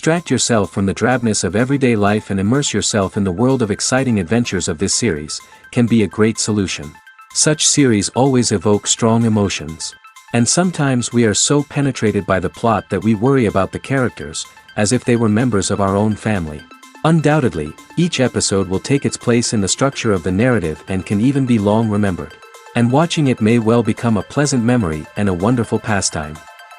Distract yourself from the drabness of everyday life and immerse yourself in the world of exciting adventures of this series, can be a great solution. Such series always evoke strong emotions. And sometimes we are so penetrated by the plot that we worry about the characters, as if they were members of our own family. Undoubtedly, each episode will take its place in the structure of the narrative and can even be long remembered. And watching it may well become a pleasant memory and a wonderful pastime.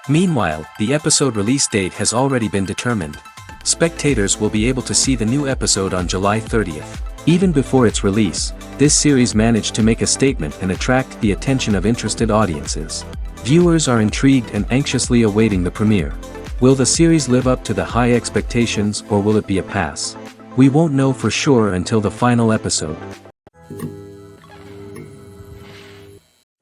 Meanwhile, the episode release date has already been determined. Spectators will be able to see the new episode on July 30th. Even before its release, this series managed to make a statement and attract the attention of interested audiences. Viewers are intrigued and anxiously awaiting the premiere. Will the series live up to the high expectations, or will it be a pass? We won't know for sure until the final episode.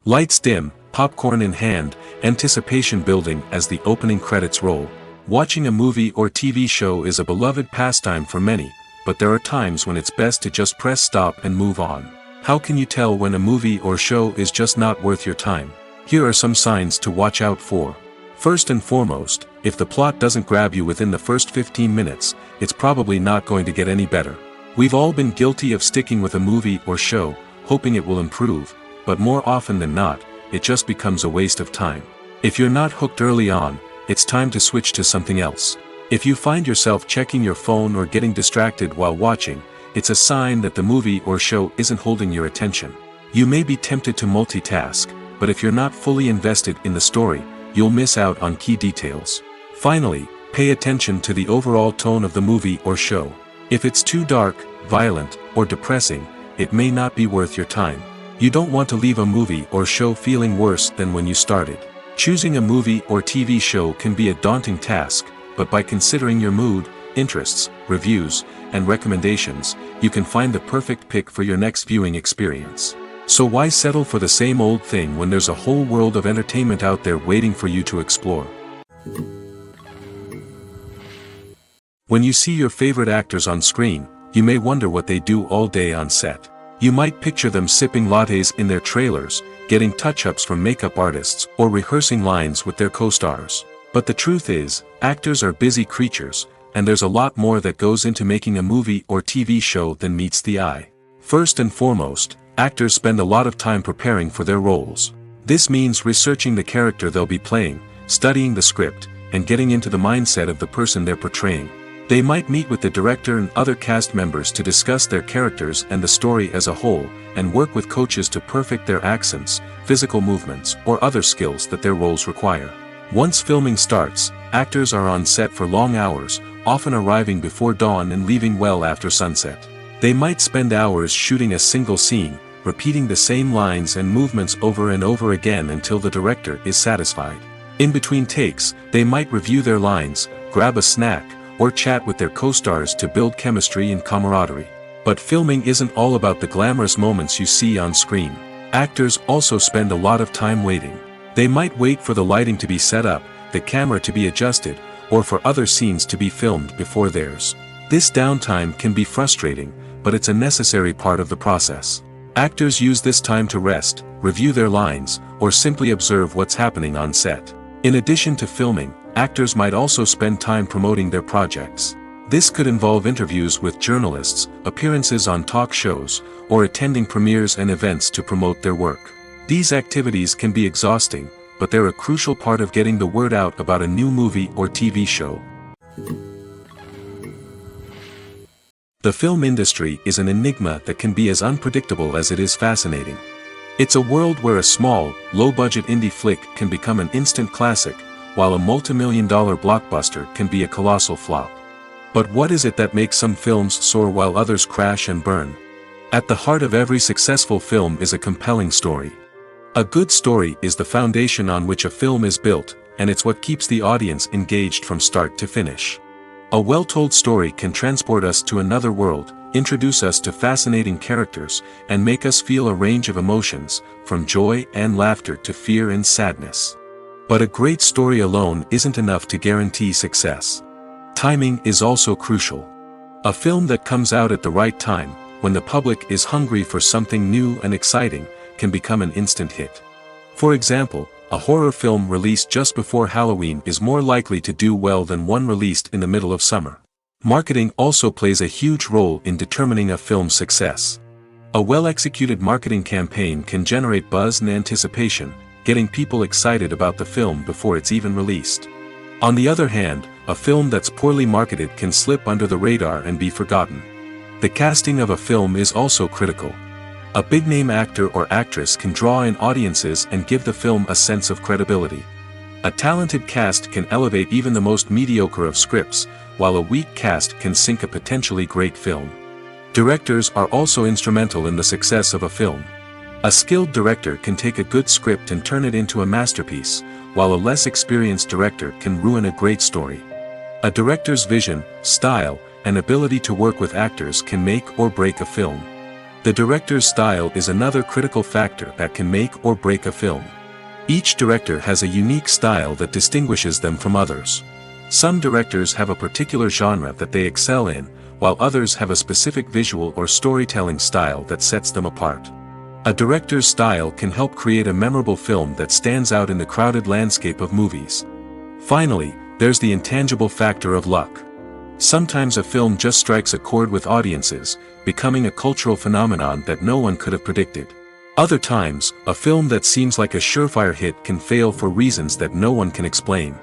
Lights dim, popcorn in hand, anticipation building as the opening credits roll. Watching a movie or TV show is a beloved pastime for many, but there are times when it's best to just press stop and move on. How can you tell when a movie or show is just not worth your time? Here are some signs to watch out for. First and foremost, if the plot doesn't grab you within the first 15 minutes, it's probably not going to get any better. We've all been guilty of sticking with a movie or show, hoping it will improve, but more often than not, it just becomes a waste of time. If you're not hooked early on, it's time to switch to something else. If you find yourself checking your phone or getting distracted while watching, it's a sign that the movie or show isn't holding your attention. You may be tempted to multitask, but if you're not fully invested in the story, you'll miss out on key details. Finally, pay attention to the overall tone of the movie or show. If it's too dark, violent, or depressing, it may not be worth your time. You don't want to leave a movie or show feeling worse than when you started. Choosing a movie or TV show can be a daunting task, but by considering your mood, interests, reviews, and recommendations, you can find the perfect pick for your next viewing experience. So why settle for the same old thing when there's a whole world of entertainment out there waiting for you to explore? When you see your favorite actors on screen, you may wonder what they do all day on set. You might picture them sipping lattes in their trailers, getting touch-ups from makeup artists, or rehearsing lines with their co-stars. But the truth is, actors are busy creatures, and there's a lot more that goes into making a movie or TV show than meets the eye. First and foremost, actors spend a lot of time preparing for their roles. This means researching the character they'll be playing, studying the script, and getting into the mindset of the person they're portraying. They might meet with the director and other cast members to discuss their characters and the story as a whole, and work with coaches to perfect their accents, physical movements, or other skills that their roles require. Once filming starts, actors are on set for long hours, often arriving before dawn and leaving well after sunset. They might spend hours shooting a single scene, repeating the same lines and movements over and over again until the director is satisfied. In between takes, they might review their lines, grab a snack, or chat with their co-stars to build chemistry and camaraderie. But filming isn't all about the glamorous moments you see on screen. Actors also spend a lot of time waiting. They might wait for the lighting to be set up, the camera to be adjusted, or for other scenes to be filmed before theirs. This downtime can be frustrating, but it's a necessary part of the process. Actors use this time to rest, review their lines, or simply observe what's happening on set. In addition to filming, actors might also spend time promoting their projects. This could involve interviews with journalists, appearances on talk shows, or attending premieres and events to promote their work. These activities can be exhausting, but they're a crucial part of getting the word out about a new movie or TV show. The film industry is an enigma that can be as unpredictable as it is fascinating. It's a world where a small, low-budget indie flick can become an instant classic, while a multi-million-dollar blockbuster can be a colossal flop. But what is it that makes some films soar while others crash and burn? At the heart of every successful film is a compelling story. A good story is the foundation on which a film is built, and it's what keeps the audience engaged from start to finish. A well-told story can transport us to another world, introduce us to fascinating characters, and make us feel a range of emotions, from joy and laughter to fear and sadness. But a great story alone isn't enough to guarantee success. Timing is also crucial. A film that comes out at the right time, when the public is hungry for something new and exciting, can become an instant hit. For example, a horror film released just before Halloween is more likely to do well than one released in the middle of summer. Marketing also plays a huge role in determining a film's success. A well-executed marketing campaign can generate buzz and anticipation, getting people excited about the film before it's even released. On the other hand, a film that's poorly marketed can slip under the radar and be forgotten. The casting of a film is also critical. A big-name actor or actress can draw in audiences and give the film a sense of credibility. A talented cast can elevate even the most mediocre of scripts, while a weak cast can sink a potentially great film. Directors are also instrumental in the success of a film. A skilled director can take a good script and turn it into a masterpiece, while a less experienced director can ruin a great story. A director's vision, style, and ability to work with actors can make or break a film. The director's style is another critical factor that can make or break a film. Each director has a unique style that distinguishes them from others. Some directors have a particular genre that they excel in, while others have a specific visual or storytelling style that sets them apart. A director's style can help create a memorable film that stands out in the crowded landscape of movies. Finally, there's the intangible factor of luck. Sometimes a film just strikes a chord with audiences, becoming a cultural phenomenon that no one could have predicted. Other times, a film that seems like a surefire hit can fail for reasons that no one can explain.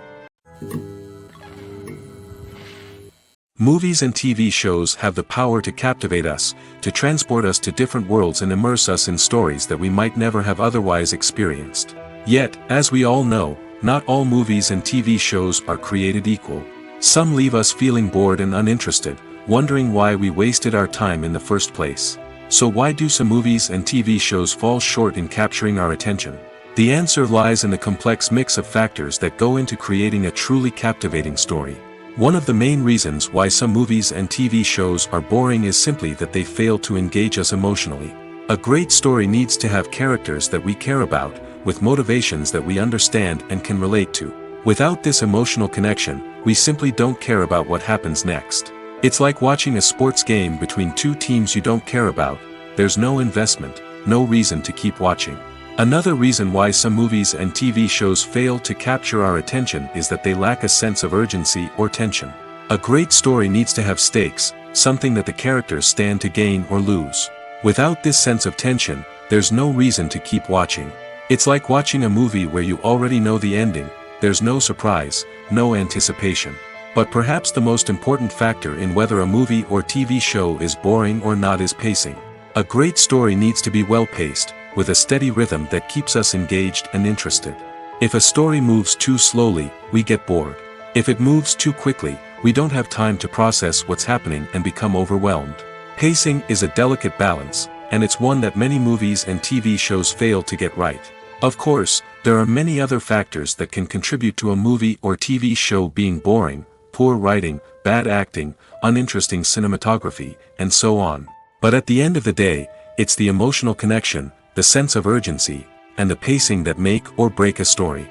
Movies and TV shows have the power to captivate us, to transport us to different worlds and immerse us in stories that we might never have otherwise experienced. Yet, as we all know, not all movies and TV shows are created equal. Some leave us feeling bored and uninterested, wondering why we wasted our time in the first place. So why do some movies and TV shows fall short in capturing our attention? The answer lies in the complex mix of factors that go into creating a truly captivating story. One of the main reasons why some movies and TV shows are boring is simply that they fail to engage us emotionally. A great story needs to have characters that we care about, with motivations that we understand and can relate to. Without this emotional connection, we simply don't care about what happens next. It's like watching a sports game between two teams you don't care about. There's no investment, no reason to keep watching. Another reason why some movies and TV shows fail to capture our attention is that they lack a sense of urgency or tension. A great story needs to have stakes, something that the characters stand to gain or lose. Without this sense of tension, there's no reason to keep watching. It's like watching a movie where you already know the ending. There's no surprise, no anticipation. But perhaps the most important factor in whether a movie or TV show is boring or not is pacing. A great story needs to be well-paced, with a steady rhythm that keeps us engaged and interested. If a story moves too slowly, we get bored. If it moves too quickly, we don't have time to process what's happening and become overwhelmed. Pacing is a delicate balance, and it's one that many movies and TV shows fail to get right. Of course, there are many other factors that can contribute to a movie or TV show being boring: poor writing, bad acting, uninteresting cinematography, and so on. But at the end of the day, it's the emotional connection, the sense of urgency, and the pacing that make or break a story.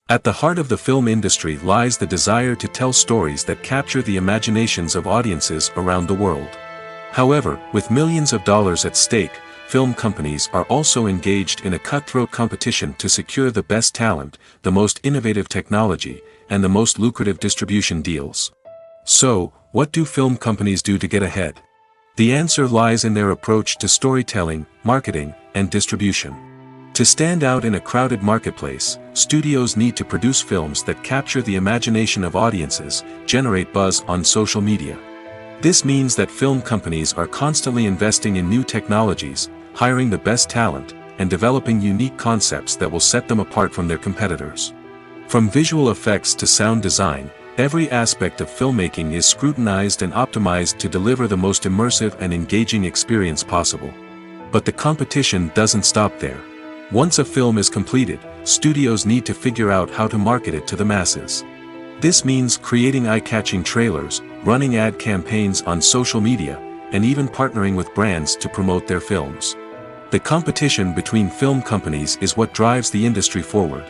At the heart of the film industry lies the desire to tell stories that capture the imaginations of audiences around the world. However, with millions of dollars at stake, film companies are also engaged in a cutthroat competition to secure the best talent, the most innovative technology, and the most lucrative distribution deals. So, what do film companies do to get ahead? The answer lies in their approach to storytelling, marketing, and distribution. To stand out in a crowded marketplace, studios need to produce films that capture the imagination of audiences, generate buzz on social media. This means that film companies are constantly investing in new technologies, hiring the best talent, and developing unique concepts that will set them apart from their competitors. From visual effects to sound design, every aspect of filmmaking is scrutinized and optimized to deliver the most immersive and engaging experience possible. But the competition doesn't stop there. Once a film is completed, studios need to figure out how to market it to the masses. This means creating eye-catching trailers, running ad campaigns on social media, and even partnering with brands to promote their films. The competition between film companies is what drives the industry forward.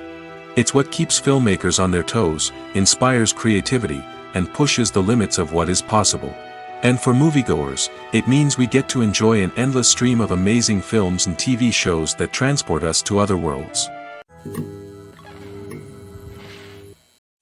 It's what keeps filmmakers on their toes, inspires creativity, and pushes the limits of what is possible. And for moviegoers, it means we get to enjoy an endless stream of amazing films and TV shows that transport us to other worlds.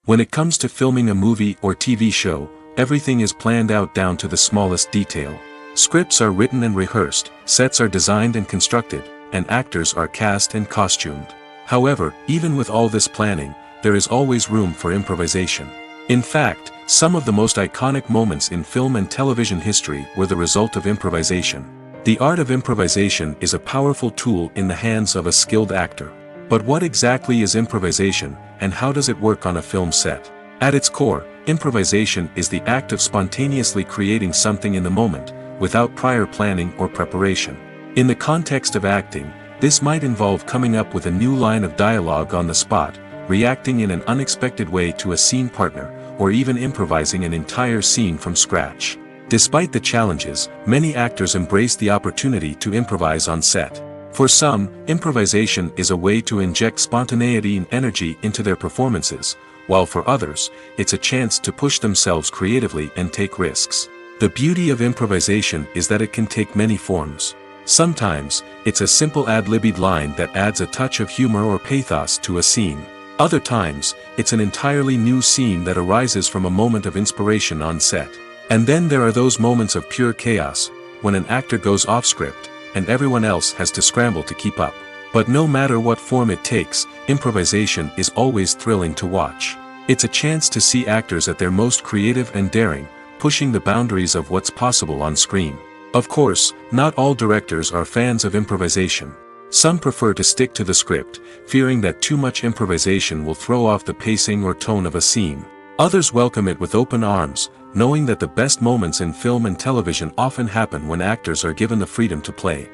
When it comes to filming a movie or TV show, everything is planned out down to the smallest detail. Scripts are written and rehearsed, sets are designed and constructed, and actors are cast and costumed. However, even with all this planning, there is always room for improvisation. In fact, some of the most iconic moments in film and television history were the result of improvisation. The art of improvisation is a powerful tool in the hands of a skilled actor. But what exactly is improvisation, and how does it work on a film set? At its core, improvisation is the act of spontaneously creating something in the moment, without prior planning or preparation. In the context of acting, this might involve coming up with a new line of dialogue on the spot, reacting in an unexpected way to a scene partner, or even improvising an entire scene from scratch. Despite the challenges, many actors embrace the opportunity to improvise on set. For some, improvisation is a way to inject spontaneity and energy into their performances, while for others, it's a chance to push themselves creatively and take risks. The beauty of improvisation is that it can take many forms. Sometimes, it's a simple ad-libbed line that adds a touch of humor or pathos to a scene. Other times, it's an entirely new scene that arises from a moment of inspiration on set. And then there are those moments of pure chaos, when an actor goes off script, and everyone else has to scramble to keep up. But no matter what form it takes, improvisation is always thrilling to watch. It's a chance to see actors at their most creative and daring, pushing the boundaries of what's possible on screen. Of course, not all directors are fans of improvisation. Some prefer to stick to the script, fearing that too much improvisation will throw off the pacing or tone of a scene. Others welcome it with open arms, knowing that the best moments in film and television often happen when actors are given the freedom to play.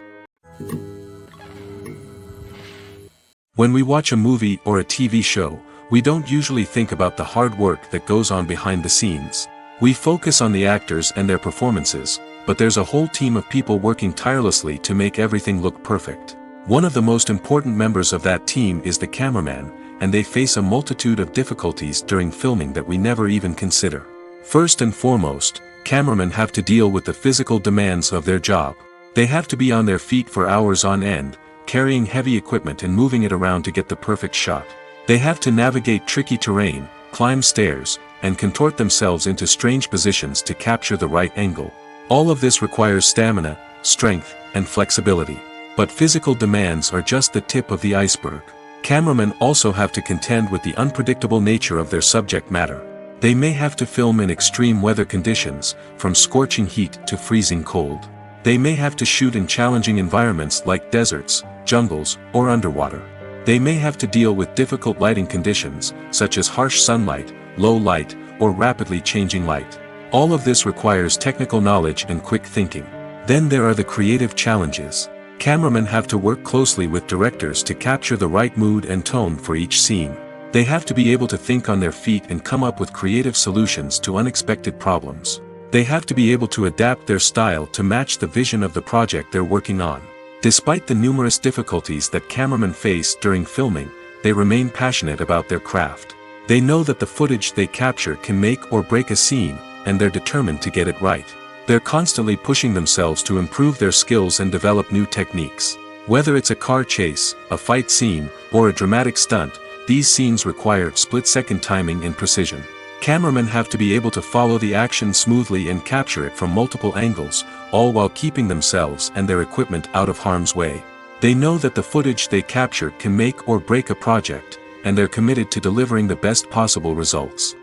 When we watch a movie or a TV show, we don't usually think about the hard work that goes on behind the scenes. We focus on the actors and their performances, but there's a whole team of people working tirelessly to make everything look perfect. One of the most important members of that team is the cameraman, and they face a multitude of difficulties during filming that we never even consider. First and foremost, cameramen have to deal with the physical demands of their job. They have to be on their feet for hours on end, carrying heavy equipment and moving it around to get the perfect shot. They have to navigate tricky terrain, climb stairs, and contort themselves into strange positions to capture the right angle. All of this requires stamina, strength, and flexibility. But physical demands are just the tip of the iceberg. Cameramen also have to contend with the unpredictable nature of their subject matter. They may have to film in extreme weather conditions, from scorching heat to freezing cold. They may have to shoot in challenging environments like deserts, jungles, or underwater. They may have to deal with difficult lighting conditions, such as harsh sunlight, low light, or rapidly changing light. All of this requires technical knowledge and quick thinking. Then there are the creative challenges. Cameramen have to work closely with directors to capture the right mood and tone for each scene. They have to be able to think on their feet and come up with creative solutions to unexpected problems. They have to be able to adapt their style to match the vision of the project they're working on. Despite the numerous difficulties that cameramen face during filming, they remain passionate about their craft. They know that the footage they capture can make or break a scene, and they're determined to get it right. They're constantly pushing themselves to improve their skills and develop new techniques. Whether it's a car chase, a fight scene, or a dramatic stunt, these scenes require split-second timing and precision. Cameramen have to be able to follow the action smoothly and capture it from multiple angles, all while keeping themselves and their equipment out of harm's way. They know that the footage they capture can make or break a project, and they're committed to delivering the best possible results.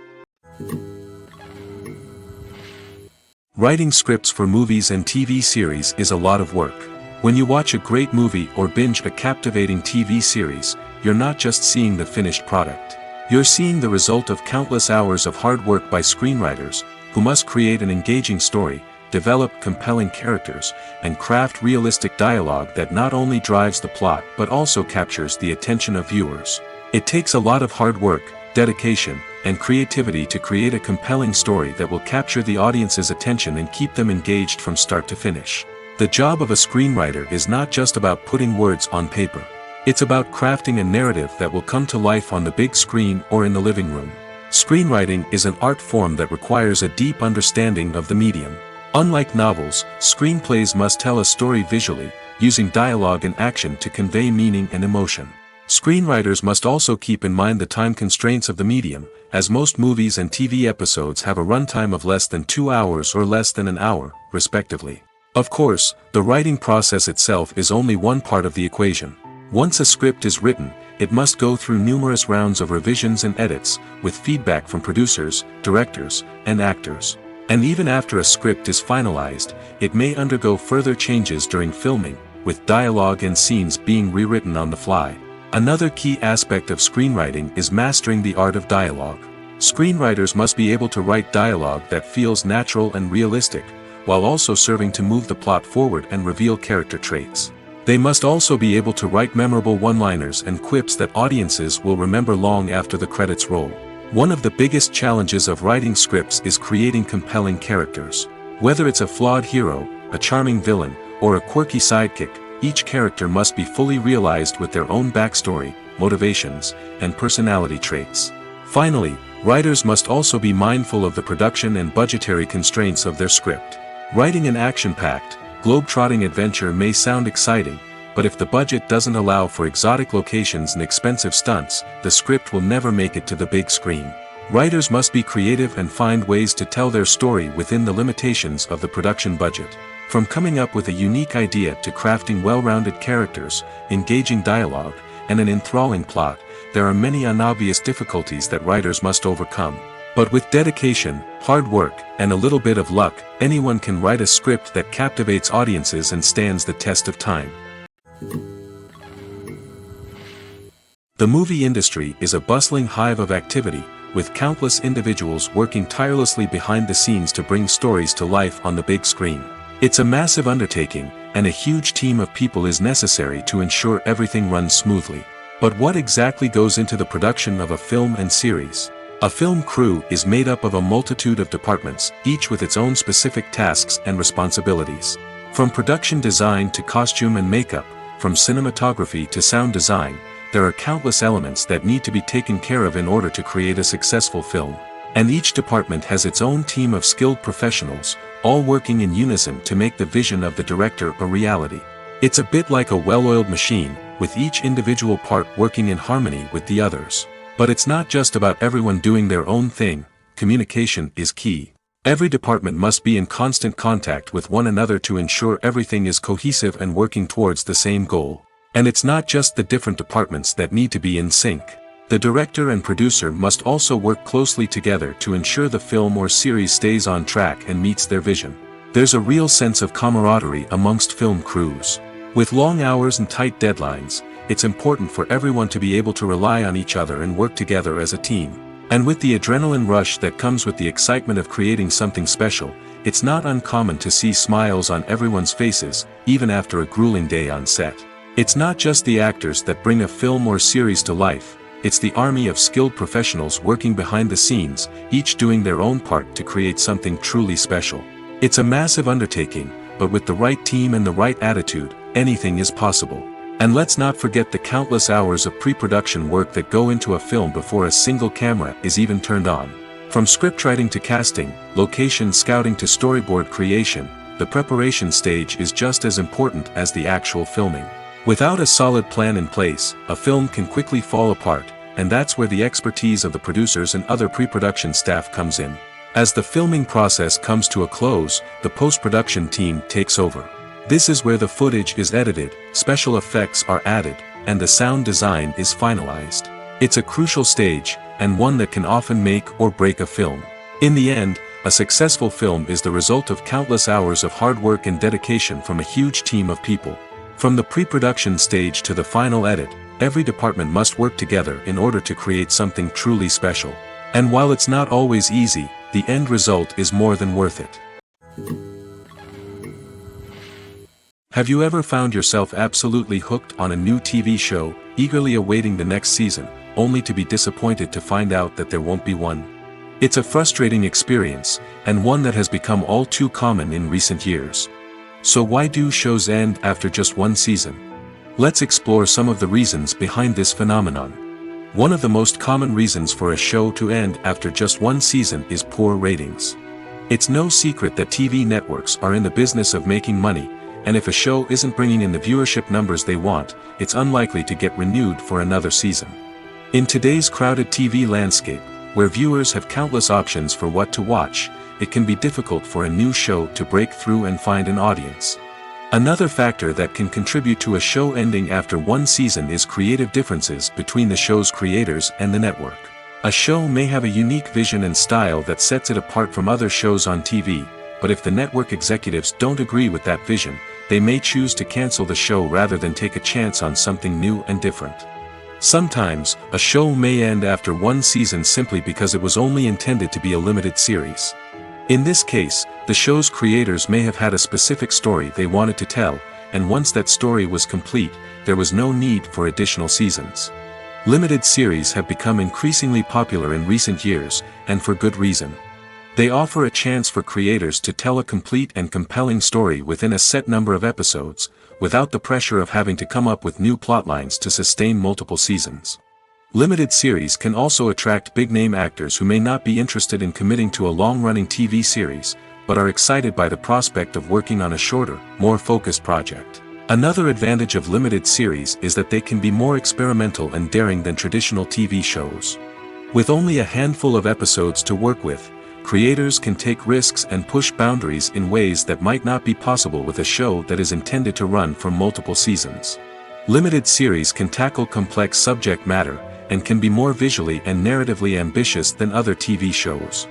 Writing scripts for movies and TV series is a lot of work. When you watch a great movie or binge a captivating TV series, you're not just seeing the finished product. You're seeing the result of countless hours of hard work by screenwriters, who must create an engaging story, develop compelling characters, and craft realistic dialogue that not only drives the plot but also captures the attention of viewers. It takes a lot of hard work, dedication, and creativity to create a compelling story that will capture the audience's attention and keep them engaged from start to finish. The job of a screenwriter is not just about putting words on paper. It's about crafting a narrative that will come to life on the big screen or in the living room. Screenwriting is an art form that requires a deep understanding of the medium. Unlike novels, screenplays must tell a story visually, using dialogue and action to convey meaning and emotion. Screenwriters must also keep in mind the time constraints of the medium, as most movies and TV episodes have a runtime of less than 2 hours or less than an hour, respectively. Of course, the writing process itself is only one part of the equation. Once a script is written, it must go through numerous rounds of revisions and edits, with feedback from producers, directors, and actors. And even after a script is finalized, it may undergo further changes during filming, with dialogue and scenes being rewritten on the fly. Another key aspect of screenwriting is mastering the art of dialogue. Screenwriters must be able to write dialogue that feels natural and realistic, while also serving to move the plot forward and reveal character traits. They must also be able to write memorable one-liners and quips that audiences will remember long after the credits roll. One of the biggest challenges of writing scripts is creating compelling characters. Whether it's a flawed hero, a charming villain, or a quirky sidekick, each character must be fully realized with their own backstory, motivations, and personality traits. Finally, writers must also be mindful of the production and budgetary constraints of their script. Writing an action-packed, globe-trotting adventure may sound exciting, but if the budget doesn't allow for exotic locations and expensive stunts, the script will never make it to the big screen. Writers must be creative and find ways to tell their story within the limitations of the production budget. From coming up with a unique idea to crafting well-rounded characters, engaging dialogue, and an enthralling plot, there are many unobvious difficulties that writers must overcome. But with dedication, hard work, and a little bit of luck, anyone can write a script that captivates audiences and stands the test of time. The movie industry is a bustling hive of activity, with countless individuals working tirelessly behind the scenes to bring stories to life on the big screen. It's a massive undertaking, and a huge team of people is necessary to ensure everything runs smoothly. But what exactly goes into the production of a film and series? A film crew is made up of a multitude of departments, each with its own specific tasks and responsibilities. From production design to costume and makeup, from cinematography to sound design, there are countless elements that need to be taken care of in order to create a successful film. And each department has its own team of skilled professionals, all working in unison to make the vision of the director a reality. It's a bit like a well-oiled machine, with each individual part working in harmony with the others. But it's not just about everyone doing their own thing. Communication is key. Every department must be in constant contact with one another to ensure everything is cohesive and working towards the same goal. And it's not just the different departments that need to be in sync. The director and producer must also work closely together to ensure the film or series stays on track and meets their vision. There's a real sense of camaraderie amongst film crews. With long hours and tight deadlines, it's important for everyone to be able to rely on each other and work together as a team. And with the adrenaline rush that comes with the excitement of creating something special, it's not uncommon to see smiles on everyone's faces, even after a grueling day on set. It's not just the actors that bring a film or series to life. It's the army of skilled professionals working behind the scenes, each doing their own part to create something truly special. It's a massive undertaking, but with the right team and the right attitude, anything is possible. And let's not forget the countless hours of pre-production work that go into a film before a single camera is even turned on. From scriptwriting to casting, location scouting to storyboard creation, the preparation stage is just as important as the actual filming. Without a solid plan in place, a film can quickly fall apart, and that's where the expertise of the producers and other pre-production staff comes in. As the filming process comes to a close, the post-production team takes over. This is where the footage is edited, special effects are added, and the sound design is finalized. It's a crucial stage, and one that can often make or break a film. In the end, a successful film is the result of countless hours of hard work and dedication from a huge team of people. From the pre-production stage to the final edit, every department must work together in order to create something truly special. And while it's not always easy, the end result is more than worth it. Have you ever found yourself absolutely hooked on a new TV show, eagerly awaiting the next season, only to be disappointed to find out that there won't be one? It's a frustrating experience, and one that has become all too common in recent years. So why do shows end after just one season? Let's explore some of the reasons behind this phenomenon. One of the most common reasons for a show to end after just one season is poor ratings. It's no secret that TV networks are in the business of making money, and if a show isn't bringing in the viewership numbers they want, it's unlikely to get renewed for another season. In today's crowded TV landscape, where viewers have countless options for what to watch, it can be difficult for a new show to break through and find an audience. Another factor that can contribute to a show ending after one season is creative differences between the show's creators and the network. A show may have a unique vision and style that sets it apart from other shows on TV, but if the network executives don't agree with that vision, they may choose to cancel the show rather than take a chance on something new and different. Sometimes, a show may end after one season simply because it was only intended to be a limited series. In this case, the show's creators may have had a specific story they wanted to tell, and once that story was complete, there was no need for additional seasons. Limited series have become increasingly popular in recent years, and for good reason. They offer a chance for creators to tell a complete and compelling story within a set number of episodes, without the pressure of having to come up with new plotlines to sustain multiple seasons. Limited series can also attract big-name actors who may not be interested in committing to a long-running TV series, but are excited by the prospect of working on a shorter, more focused project. Another advantage of limited series is that they can be more experimental and daring than traditional TV shows. With only a handful of episodes to work with, creators can take risks and push boundaries in ways that might not be possible with a show that is intended to run for multiple seasons. Limited series can tackle complex subject matter, and can be more visually and narratively ambitious than other TV shows.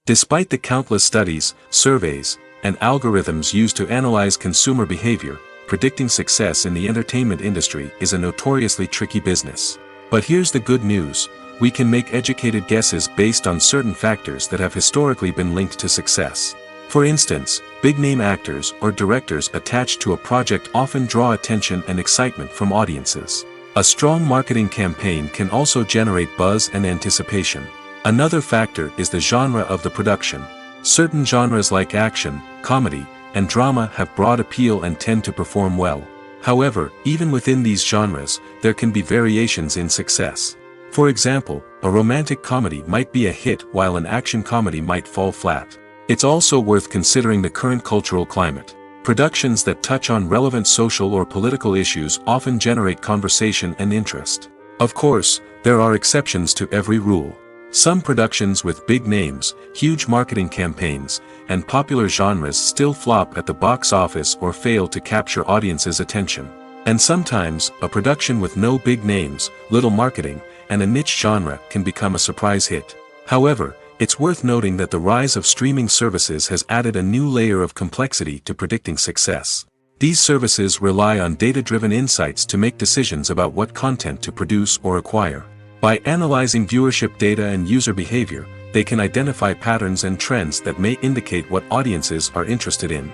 Despite the countless studies, surveys, and algorithms used to analyze consumer behavior, predicting success in the entertainment industry is a notoriously tricky business. But here's the good news: we can make educated guesses based on certain factors that have historically been linked to success. For instance, big-name actors or directors attached to a project often draw attention and excitement from audiences. A strong marketing campaign can also generate buzz and anticipation. Another factor is the genre of the production. Certain genres like action, comedy, and drama have broad appeal and tend to perform well. However, even within these genres, there can be variations in success. For example, a romantic comedy might be a hit while an action comedy might fall flat. It's also worth considering the current cultural climate. Productions that touch on relevant social or political issues often generate conversation and interest. Of course, there are exceptions to every rule. Some productions with big names, huge marketing campaigns, and popular genres still flop at the box office or fail to capture audiences' attention. And sometimes, a production with no big names, little marketing, and a niche genre can become a surprise hit. However, it's worth noting that the rise of streaming services has added a new layer of complexity to predicting success. These services rely on data-driven insights to make decisions about what content to produce or acquire. By analyzing viewership data and user behavior, they can identify patterns and trends that may indicate what audiences are interested in.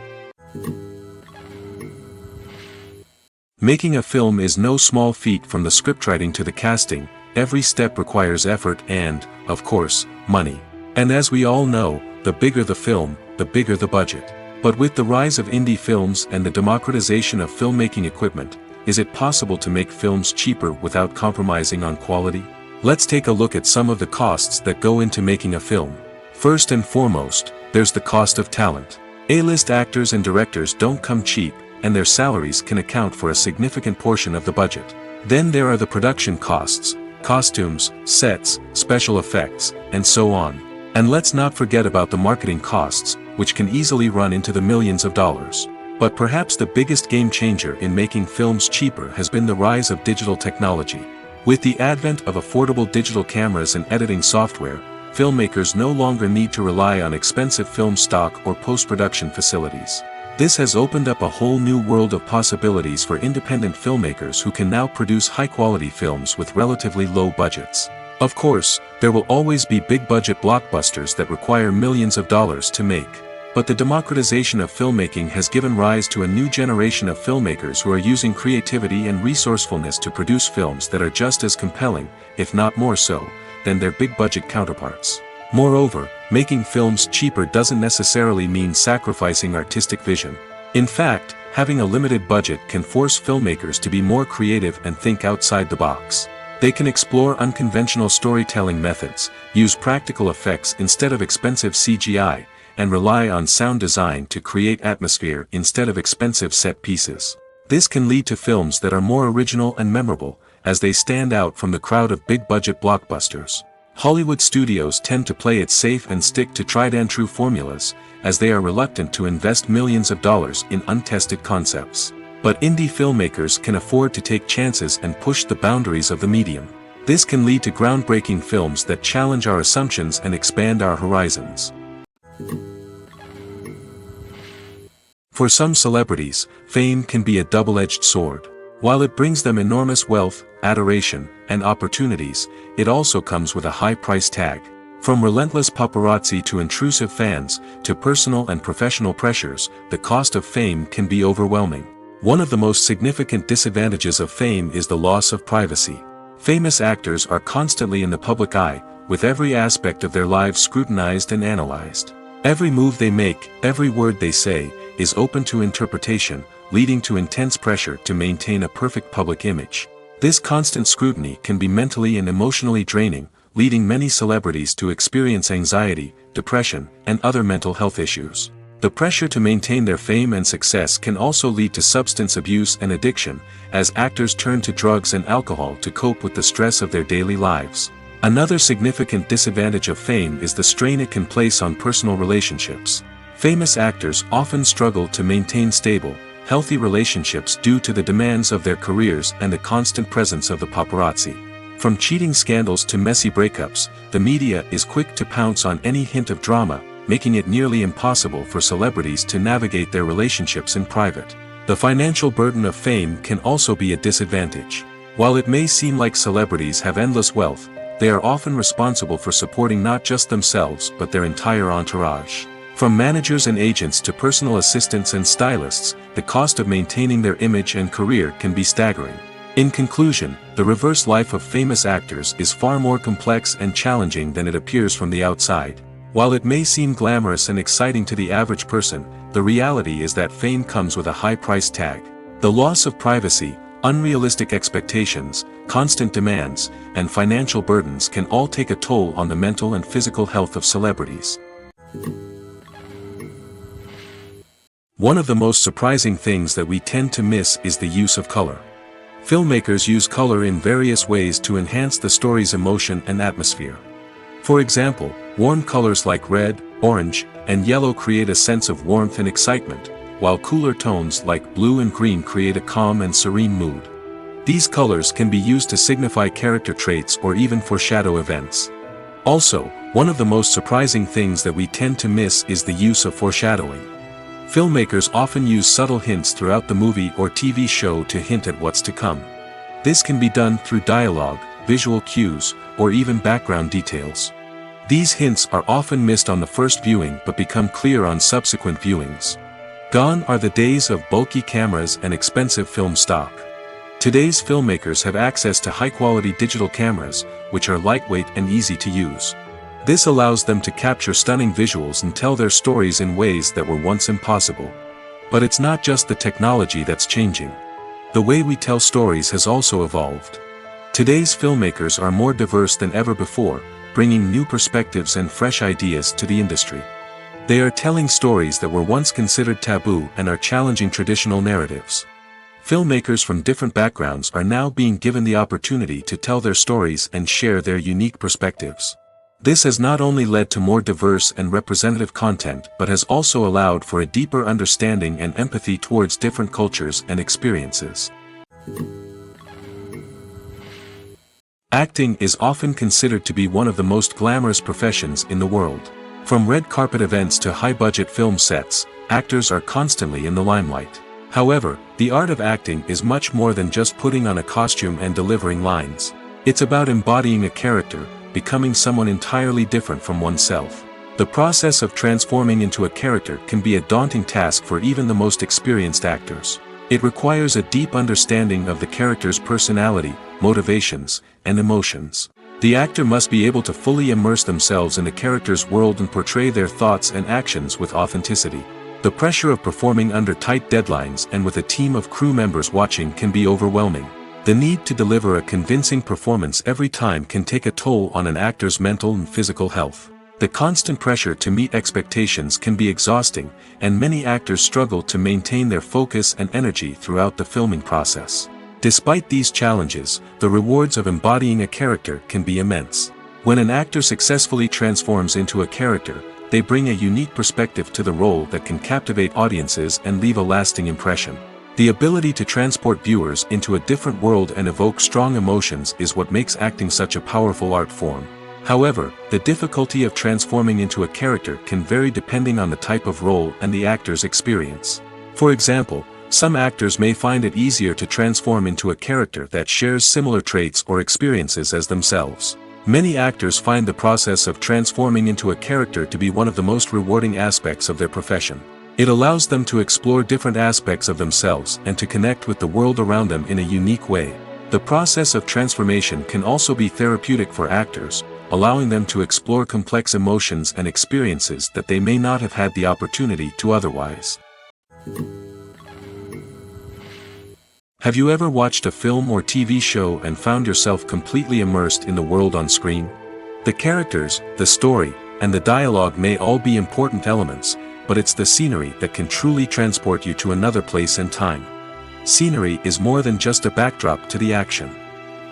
Making a film is no small feat. From the scriptwriting to the casting, every step requires effort and, of course, money. And as we all know, the bigger the film, the bigger the budget. But with the rise of indie films and the democratization of filmmaking equipment, is it possible to make films cheaper without compromising on quality? Let's take a look at some of the costs that go into making a film. First and foremost, there's the cost of talent. A-list actors and directors don't come cheap, and their salaries can account for a significant portion of the budget. Then there are the production costs, costumes, sets, special effects, and so on. And let's not forget about the marketing costs, which can easily run into the millions of dollars. But perhaps the biggest game changer in making films cheaper has been the rise of digital technology. With the advent of affordable digital cameras and editing software, filmmakers no longer need to rely on expensive film stock or post-production facilities. This has opened up a whole new world of possibilities for independent filmmakers who can now produce high-quality films with relatively low budgets. Of course, there will always be big-budget blockbusters that require millions of dollars to make. But the democratization of filmmaking has given rise to a new generation of filmmakers who are using creativity and resourcefulness to produce films that are just as compelling, if not more so, than their big-budget counterparts. Moreover, making films cheaper doesn't necessarily mean sacrificing artistic vision. In fact, having a limited budget can force filmmakers to be more creative and think outside the box. They can explore unconventional storytelling methods, use practical effects instead of expensive CGI, and rely on sound design to create atmosphere instead of expensive set pieces. This can lead to films that are more original and memorable, as they stand out from the crowd of big-budget blockbusters. Hollywood studios tend to play it safe and stick to tried-and-true formulas, as they are reluctant to invest millions of dollars in untested concepts. But indie filmmakers can afford to take chances and push the boundaries of the medium. This can lead to groundbreaking films that challenge our assumptions and expand our horizons. For some celebrities, fame can be a double-edged sword. While it brings them enormous wealth, adoration, and opportunities, it also comes with a high price tag. From relentless paparazzi to intrusive fans, to personal and professional pressures, the cost of fame can be overwhelming. One of the most significant disadvantages of fame is the loss of privacy. Famous actors are constantly in the public eye, with every aspect of their lives scrutinized and analyzed. Every move they make, every word they say, is open to interpretation, leading to intense pressure to maintain a perfect public image. This constant scrutiny can be mentally and emotionally draining, leading many celebrities to experience anxiety, depression, and other mental health issues. The pressure to maintain their fame and success can also lead to substance abuse and addiction, as actors turn to drugs and alcohol to cope with the stress of their daily lives. Another significant disadvantage of fame is the strain it can place on personal relationships. Famous actors often struggle to maintain stable, healthy relationships due to the demands of their careers and the constant presence of the paparazzi. From cheating scandals to messy breakups, the media is quick to pounce on any hint of drama, making it nearly impossible for celebrities to navigate their relationships in private. The financial burden of fame can also be a disadvantage. While it may seem like celebrities have endless wealth, they are often responsible for supporting not just themselves but their entire entourage. From managers and agents to personal assistants and stylists, the cost of maintaining their image and career can be staggering. In conclusion, the reverse life of famous actors is far more complex and challenging than it appears from the outside. While it may seem glamorous and exciting to the average person, the reality is that fame comes with a high price tag. The loss of privacy, unrealistic expectations, constant demands, and financial burdens can all take a toll on the mental and physical health of celebrities. One of the most surprising things that we tend to miss is the use of color. Filmmakers use color in various ways to enhance the story's emotion and atmosphere. For example, warm colors like red, orange, and yellow create a sense of warmth and excitement, while cooler tones like blue and green create a calm and serene mood. These colors can be used to signify character traits or even foreshadow events. Also, one of the most surprising things that we tend to miss is the use of foreshadowing. Filmmakers often use subtle hints throughout the movie or TV show to hint at what's to come. This can be done through dialogue, visual cues, or even background details. These hints are often missed on the first viewing but become clear on subsequent viewings. Gone are the days of bulky cameras and expensive film stock. Today's filmmakers have access to high-quality digital cameras, which are lightweight and easy to use. This allows them to capture stunning visuals and tell their stories in ways that were once impossible. But it's not just the technology that's changing. The way we tell stories has also evolved. Today's filmmakers are more diverse than ever before, bringing new perspectives and fresh ideas to the industry. They are telling stories that were once considered taboo and are challenging traditional narratives. Filmmakers from different backgrounds are now being given the opportunity to tell their stories and share their unique perspectives. This has not only led to more diverse and representative content but has also allowed for a deeper understanding and empathy towards different cultures and experiences. Acting is often considered to be one of the most glamorous professions in the world. From red carpet events to high-budget film sets, actors are constantly in the limelight. However, the art of acting is much more than just putting on a costume and delivering lines. It's about embodying a character, becoming someone entirely different from oneself. The process of transforming into a character can be a daunting task for even the most experienced actors. It requires a deep understanding of the character's personality, motivations, and emotions. The actor must be able to fully immerse themselves in the character's world and portray their thoughts and actions with authenticity. The pressure of performing under tight deadlines and with a team of crew members watching can be overwhelming. The need to deliver a convincing performance every time can take a toll on an actor's mental and physical health. The constant pressure to meet expectations can be exhausting, and many actors struggle to maintain their focus and energy throughout the filming process. Despite these challenges, the rewards of embodying a character can be immense. When an actor successfully transforms into a character, they bring a unique perspective to the role that can captivate audiences and leave a lasting impression. The ability to transport viewers into a different world and evoke strong emotions is what makes acting such a powerful art form. However, the difficulty of transforming into a character can vary depending on the type of role and the actor's experience. For example, some actors may find it easier to transform into a character that shares similar traits or experiences as themselves. Many actors find the process of transforming into a character to be one of the most rewarding aspects of their profession. It allows them to explore different aspects of themselves and to connect with the world around them in a unique way. The process of transformation can also be therapeutic for actors, allowing them to explore complex emotions and experiences that they may not have had the opportunity to otherwise. Have you ever watched a film or TV show and found yourself completely immersed in the world on screen? The characters, the story, and the dialogue may all be important elements, but it's the scenery that can truly transport you to another place and time. Scenery is more than just a backdrop to the action.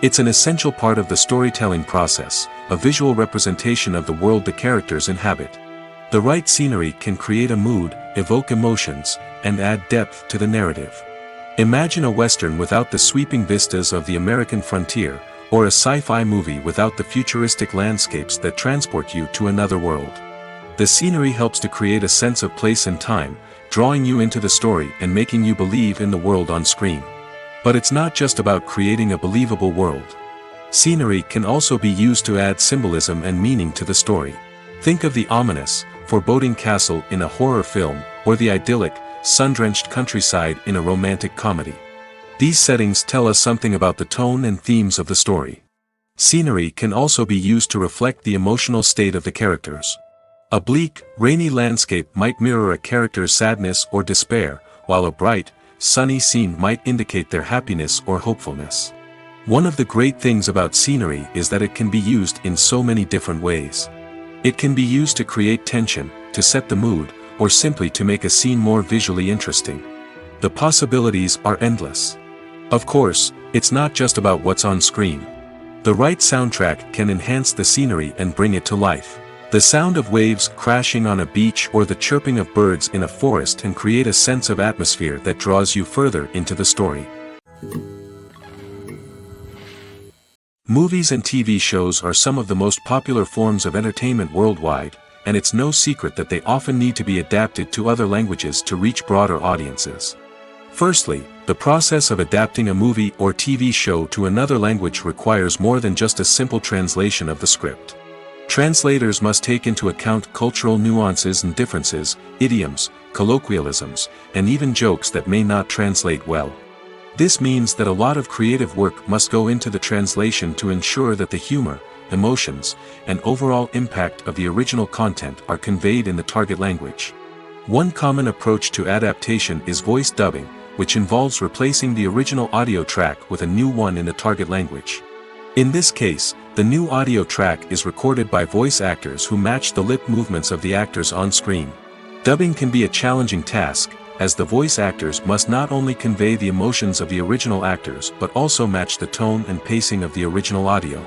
It's an essential part of the storytelling process, a visual representation of the world the characters inhabit. The right scenery can create a mood, evoke emotions, and add depth to the narrative. Imagine a western without the sweeping vistas of the American frontier, or a sci-fi movie without the futuristic landscapes that transport you to another world. The scenery helps to create a sense of place and time, drawing you into the story and making you believe in the world on screen. But it's not just about creating a believable world. Scenery can also be used to add symbolism and meaning to the story. Think of the ominous, foreboding castle in a horror film, or the idyllic, sun-drenched countryside in a romantic comedy. These settings tell us something about the tone and themes of the story. Scenery can also be used to reflect the emotional state of the characters. A bleak, rainy landscape might mirror a character's sadness or despair, while a bright, sunny scene might indicate their happiness or hopefulness. One of the great things about scenery is that it can be used in so many different ways. It can be used to create tension, to set the mood, or simply to make a scene more visually interesting. The possibilities are endless. Of course, it's not just about what's on screen. The right soundtrack can enhance the scenery and bring it to life. The sound of waves crashing on a beach or the chirping of birds in a forest can create a sense of atmosphere that draws you further into the story. Movies and TV shows are some of the most popular forms of entertainment worldwide, and it's no secret that they often need to be adapted to other languages to reach broader audiences. Firstly, the process of adapting a movie or TV show to another language requires more than just a simple translation of the script. Translators must take into account cultural nuances and differences, idioms, colloquialisms, and even jokes that may not translate well. This means that a lot of creative work must go into the translation to ensure that the humor, emotions, and overall impact of the original content are conveyed in the target language. One common approach to adaptation is voice dubbing, which involves replacing the original audio track with a new one in the target language. In this case, the new audio track is recorded by voice actors who match the lip movements of the actors on screen. Dubbing can be a challenging task, as the voice actors must not only convey the emotions of the original actors but also match the tone and pacing of the original audio.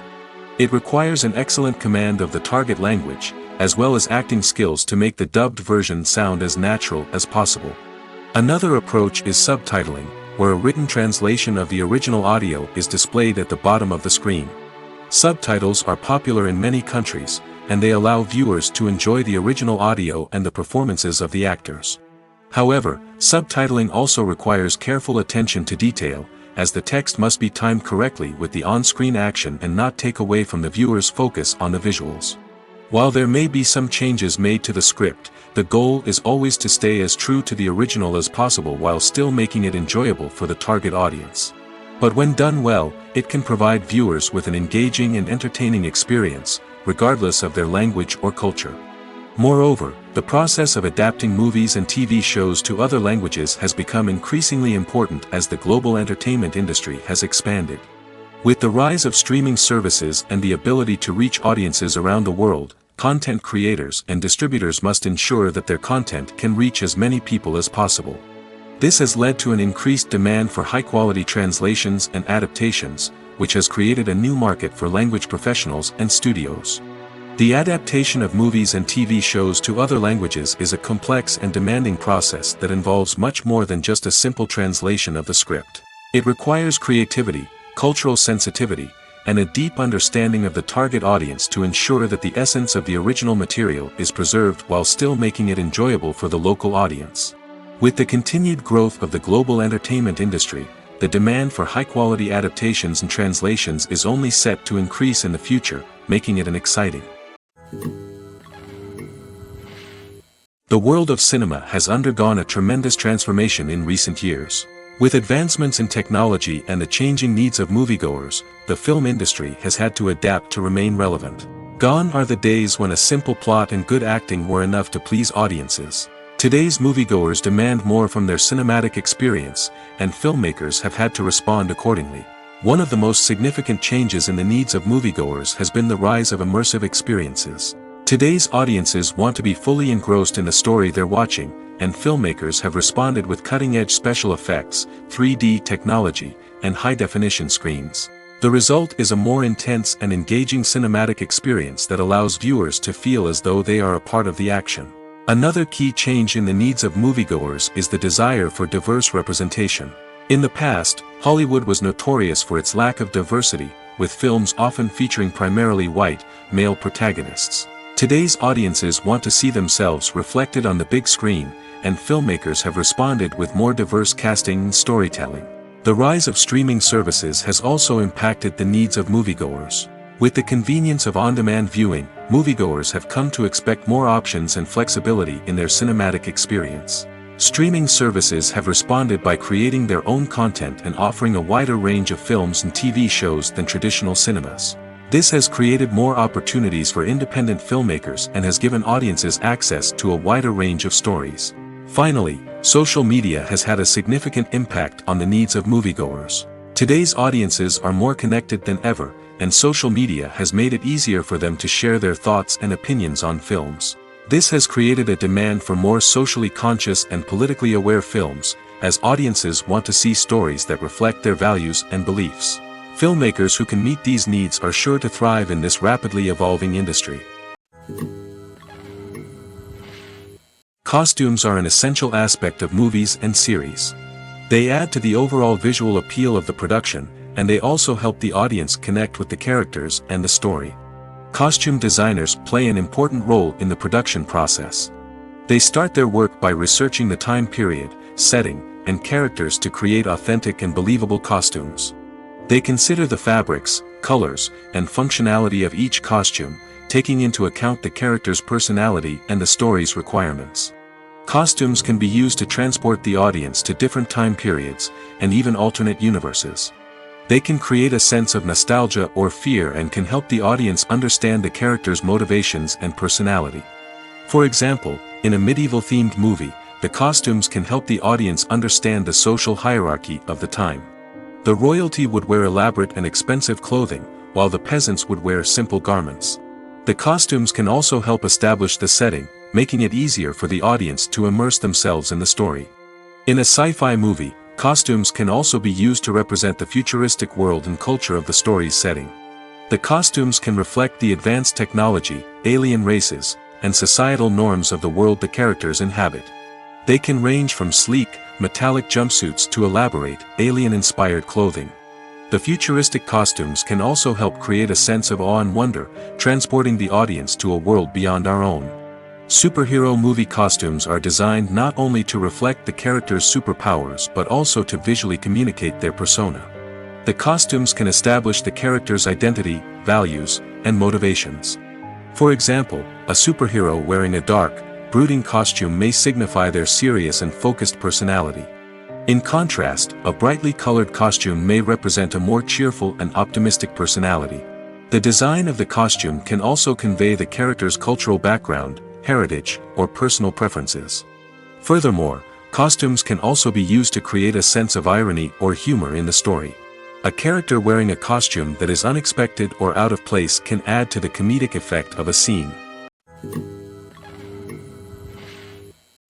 It requires an excellent command of the target language, as well as acting skills to make the dubbed version sound as natural as possible. Another approach is subtitling, where a written translation of the original audio is displayed at the bottom of the screen. Subtitles are popular in many countries, and they allow viewers to enjoy the original audio and the performances of the actors. However, subtitling also requires careful attention to detail, as the text must be timed correctly with the on-screen action and not take away from the viewer's focus on the visuals. While there may be some changes made to the script, the goal is always to stay as true to the original as possible while still making it enjoyable for the target audience. But when done well, it can provide viewers with an engaging and entertaining experience, regardless of their language or culture. Moreover, the process of adapting movies and TV shows to other languages has become increasingly important as the global entertainment industry has expanded. With the rise of streaming services and the ability to reach audiences around the world, content creators and distributors must ensure that their content can reach as many people as possible. This has led to an increased demand for high-quality translations and adaptations, which has created a new market for language professionals and studios. The adaptation of movies and TV shows to other languages is a complex and demanding process that involves much more than just a simple translation of the script. It requires creativity, cultural sensitivity, and a deep understanding of the target audience to ensure that the essence of the original material is preserved while still making it enjoyable for the local audience. With the continued growth of the global entertainment industry, the demand for high-quality adaptations and translations is only set to increase in the future, making it an exciting. The world of cinema has undergone a tremendous transformation in recent years. With advancements in technology and the changing needs of moviegoers, the film industry has had to adapt to remain relevant. Gone are the days when a simple plot and good acting were enough to please audiences. Today's moviegoers demand more from their cinematic experience, and filmmakers have had to respond accordingly. One of the most significant changes in the needs of moviegoers has been the rise of immersive experiences. Today's audiences want to be fully engrossed in the story they're watching, and filmmakers have responded with cutting-edge special effects, 3D technology, and high-definition screens. The result is a more intense and engaging cinematic experience that allows viewers to feel as though they are a part of the action. Another key change in the needs of moviegoers is the desire for diverse representation. In the past, Hollywood was notorious for its lack of diversity, with films often featuring primarily white, male protagonists. Today's audiences want to see themselves reflected on the big screen, and filmmakers have responded with more diverse casting and storytelling. The rise of streaming services has also impacted the needs of moviegoers. With the convenience of on-demand viewing, moviegoers have come to expect more options and flexibility in their cinematic experience. Streaming services have responded by creating their own content and offering a wider range of films and TV shows than traditional cinemas. This has created more opportunities for independent filmmakers and has given audiences access to a wider range of stories. Finally, social media has had a significant impact on the needs of moviegoers. Today's audiences are more connected than ever, and social media has made it easier for them to share their thoughts and opinions on films. This has created a demand for more socially conscious and politically aware films, as audiences want to see stories that reflect their values and beliefs. Filmmakers who can meet these needs are sure to thrive in this rapidly evolving industry. Costumes are an essential aspect of movies and series. They add to the overall visual appeal of the production, and they also help the audience connect with the characters and the story. Costume designers play an important role in the production process. They start their work by researching the time period, setting, and characters to create authentic and believable costumes. They consider the fabrics, colors, and functionality of each costume, taking into account the character's personality and the story's requirements. Costumes can be used to transport the audience to different time periods, and even alternate universes. They can create a sense of nostalgia or fear and can help the audience understand the character's motivations and personality. For example, in a medieval-themed movie, the costumes can help the audience understand the social hierarchy of the time. The royalty would wear elaborate and expensive clothing, while the peasants would wear simple garments. The costumes can also help establish the setting, making it easier for the audience to immerse themselves in the story. In a sci-fi movie, costumes can also be used to represent the futuristic world and culture of the story's setting. The costumes can reflect the advanced technology, alien races, and societal norms of the world the characters inhabit. They can range from sleek, metallic jumpsuits to elaborate, alien-inspired clothing. The futuristic costumes can also help create a sense of awe and wonder, transporting the audience to a world beyond our own. Superhero movie costumes are designed not only to reflect the character's superpowers but also to visually communicate their persona. The costumes can establish the character's identity, values, and motivations. For example, a superhero wearing a dark, brooding costume may signify their serious and focused personality. In contrast, a brightly colored costume may represent a more cheerful and optimistic personality. The design of the costume can also convey the character's cultural background, heritage, or personal preferences. Furthermore, costumes can also be used to create a sense of irony or humor in the story. A character wearing a costume that is unexpected or out of place can add to the comedic effect of a scene.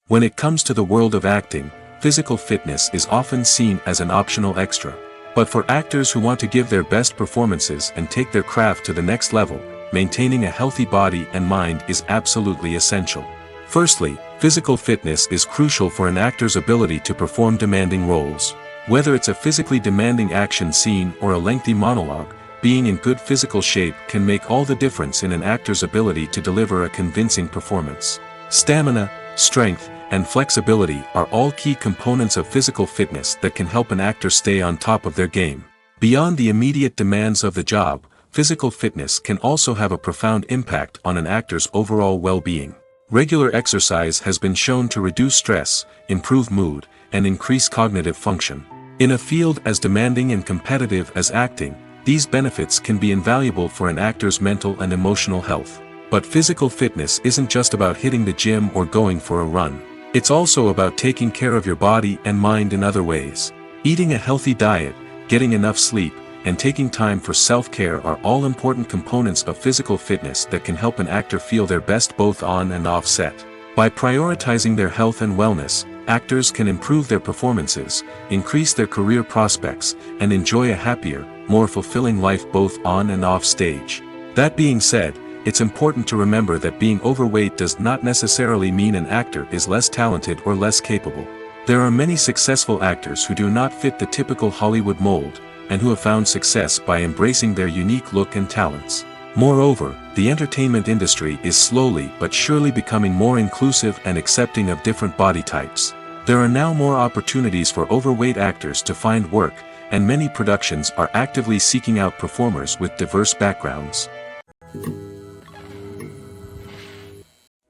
When it comes to the world of acting, physical fitness is often seen as an optional extra. But for actors who want to give their best performances and take their craft to the next level, maintaining a healthy body and mind is absolutely essential. Firstly, physical fitness is crucial for an actor's ability to perform demanding roles. Whether it's a physically demanding action scene or a lengthy monologue, being in good physical shape can make all the difference in an actor's ability to deliver a convincing performance. Stamina, strength, and flexibility are all key components of physical fitness that can help an actor stay on top of their game. Beyond the immediate demands of the job, physical fitness can also have a profound impact on an actor's overall well-being. Regular exercise has been shown to reduce stress, improve mood, and increase cognitive function. In a field as demanding and competitive as acting, these benefits can be invaluable for an actor's mental and emotional health. But physical fitness isn't just about hitting the gym or going for a run. It's also about taking care of your body and mind in other ways. Eating a healthy diet, getting enough sleep, and taking time for self-care are all important components of physical fitness that can help an actor feel their best both on and off set. By prioritizing their health and wellness, actors can improve their performances, increase their career prospects, and enjoy a happier, more fulfilling life both on and off stage. That being said, it's important to remember that being overweight does not necessarily mean an actor is less talented or less capable. There are many successful actors who do not fit the typical Hollywood mold, and who have found success by embracing their unique look and talents. Moreover, the entertainment industry is slowly but surely becoming more inclusive and accepting of different body types. There are now more opportunities for overweight actors to find work, and many productions are actively seeking out performers with diverse backgrounds.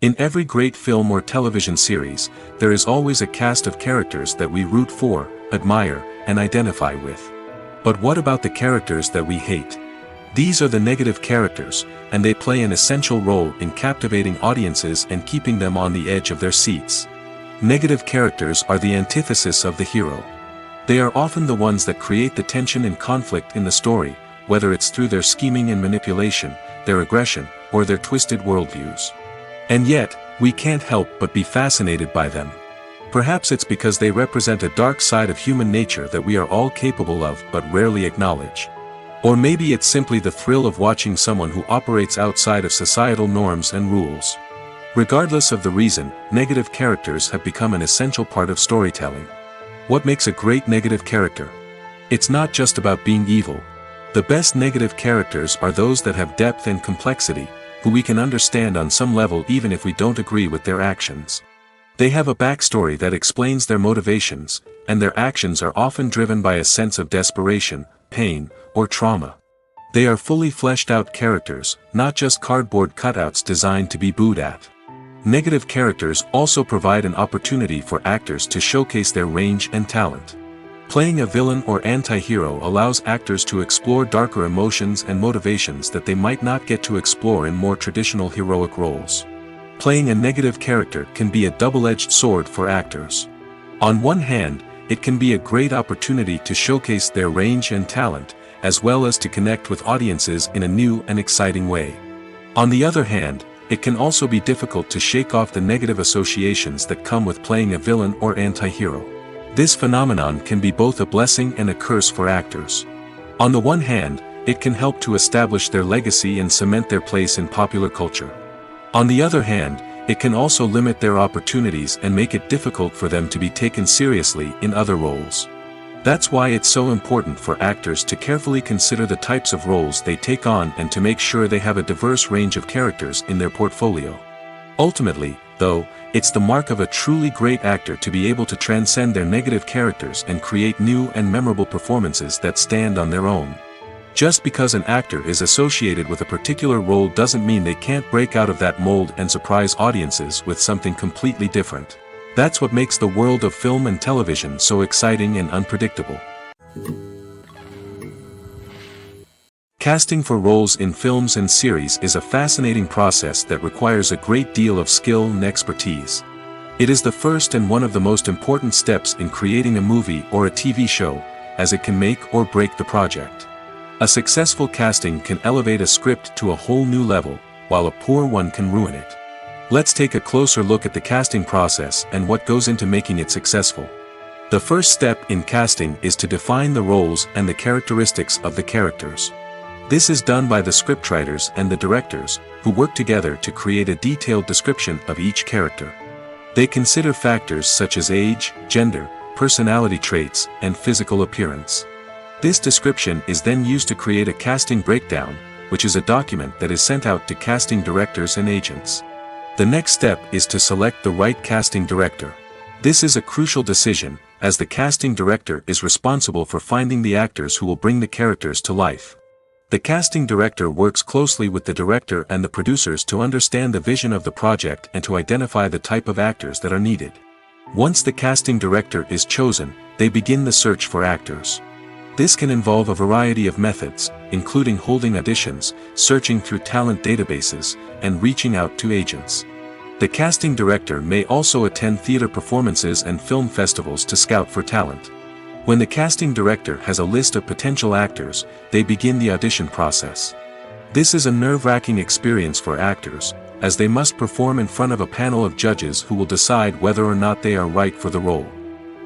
In every great film or television series, there is always a cast of characters that we root for, admire, and identify with. But what about the characters that we hate? These are the negative characters, and they play an essential role in captivating audiences and keeping them on the edge of their seats. Negative characters are the antithesis of the hero. They are often the ones that create the tension and conflict in the story, whether it's through their scheming and manipulation, their aggression, or their twisted worldviews. And yet, we can't help but be fascinated by them. Perhaps it's because they represent a dark side of human nature that we are all capable of but rarely acknowledge. Or maybe it's simply the thrill of watching someone who operates outside of societal norms and rules. Regardless of the reason, negative characters have become an essential part of storytelling. What makes a great negative character? It's not just about being evil. The best negative characters are those that have depth and complexity, who we can understand on some level even if we don't agree with their actions. They have a backstory that explains their motivations, and their actions are often driven by a sense of desperation, pain, or trauma. They are fully fleshed out characters, not just cardboard cutouts designed to be booed at. Negative characters also provide an opportunity for actors to showcase their range and talent. Playing a villain or anti-hero allows actors to explore darker emotions and motivations that they might not get to explore in more traditional heroic roles. Playing a negative character can be a double-edged sword for actors. On one hand, it can be a great opportunity to showcase their range and talent, as well as to connect with audiences in a new and exciting way. On the other hand, it can also be difficult to shake off the negative associations that come with playing a villain or anti-hero. This phenomenon can be both a blessing and a curse for actors. On the one hand, it can help to establish their legacy and cement their place in popular culture. On the other hand, it can also limit their opportunities and make it difficult for them to be taken seriously in other roles. That's why it's so important for actors to carefully consider the types of roles they take on and to make sure they have a diverse range of characters in their portfolio. Ultimately, though, it's the mark of a truly great actor to be able to transcend their negative characters and create new and memorable performances that stand on their own. Just because an actor is associated with a particular role doesn't mean they can't break out of that mold and surprise audiences with something completely different. That's what makes the world of film and television so exciting and unpredictable. Casting for roles in films and series is a fascinating process that requires a great deal of skill and expertise. It is the first and one of the most important steps in creating a movie or a TV show, as it can make or break the project. A successful casting can elevate a script to a whole new level, while a poor one can ruin it. Let's take a closer look at the casting process and what goes into making it successful. The first step in casting is to define the roles and the characteristics of the characters. This is done by the scriptwriters and the directors, who work together to create a detailed description of each character. They consider factors such as age, gender, personality traits, and physical appearance. This description is then used to create a casting breakdown, which is a document that is sent out to casting directors and agents. The next step is to select the right casting director. This is a crucial decision, as the casting director is responsible for finding the actors who will bring the characters to life. The casting director works closely with the director and the producers to understand the vision of the project and to identify the type of actors that are needed. Once the casting director is chosen, they begin the search for actors. This can involve a variety of methods, including holding auditions, searching through talent databases, and reaching out to agents. The casting director may also attend theater performances and film festivals to scout for talent. When the casting director has a list of potential actors, they begin the audition process. This is a nerve-wracking experience for actors, as they must perform in front of a panel of judges who will decide whether or not they are right for the role.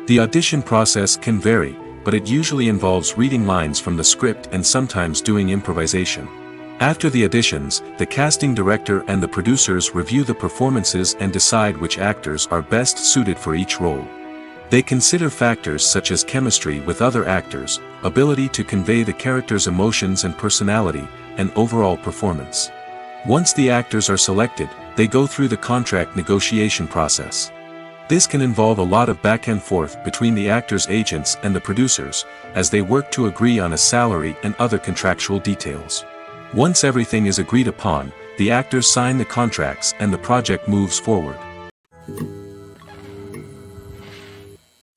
The audition process can vary, but it usually involves reading lines from the script and sometimes doing improvisation. After the auditions, the casting director and the producers review the performances and decide which actors are best suited for each role. They consider factors such as chemistry with other actors, ability to convey the character's emotions and personality, and overall performance. Once the actors are selected, they go through the contract negotiation process. This can involve a lot of back and forth between the actors' agents and the producers, as they work to agree on a salary and other contractual details. Once everything is agreed upon, the actors sign the contracts and the project moves forward.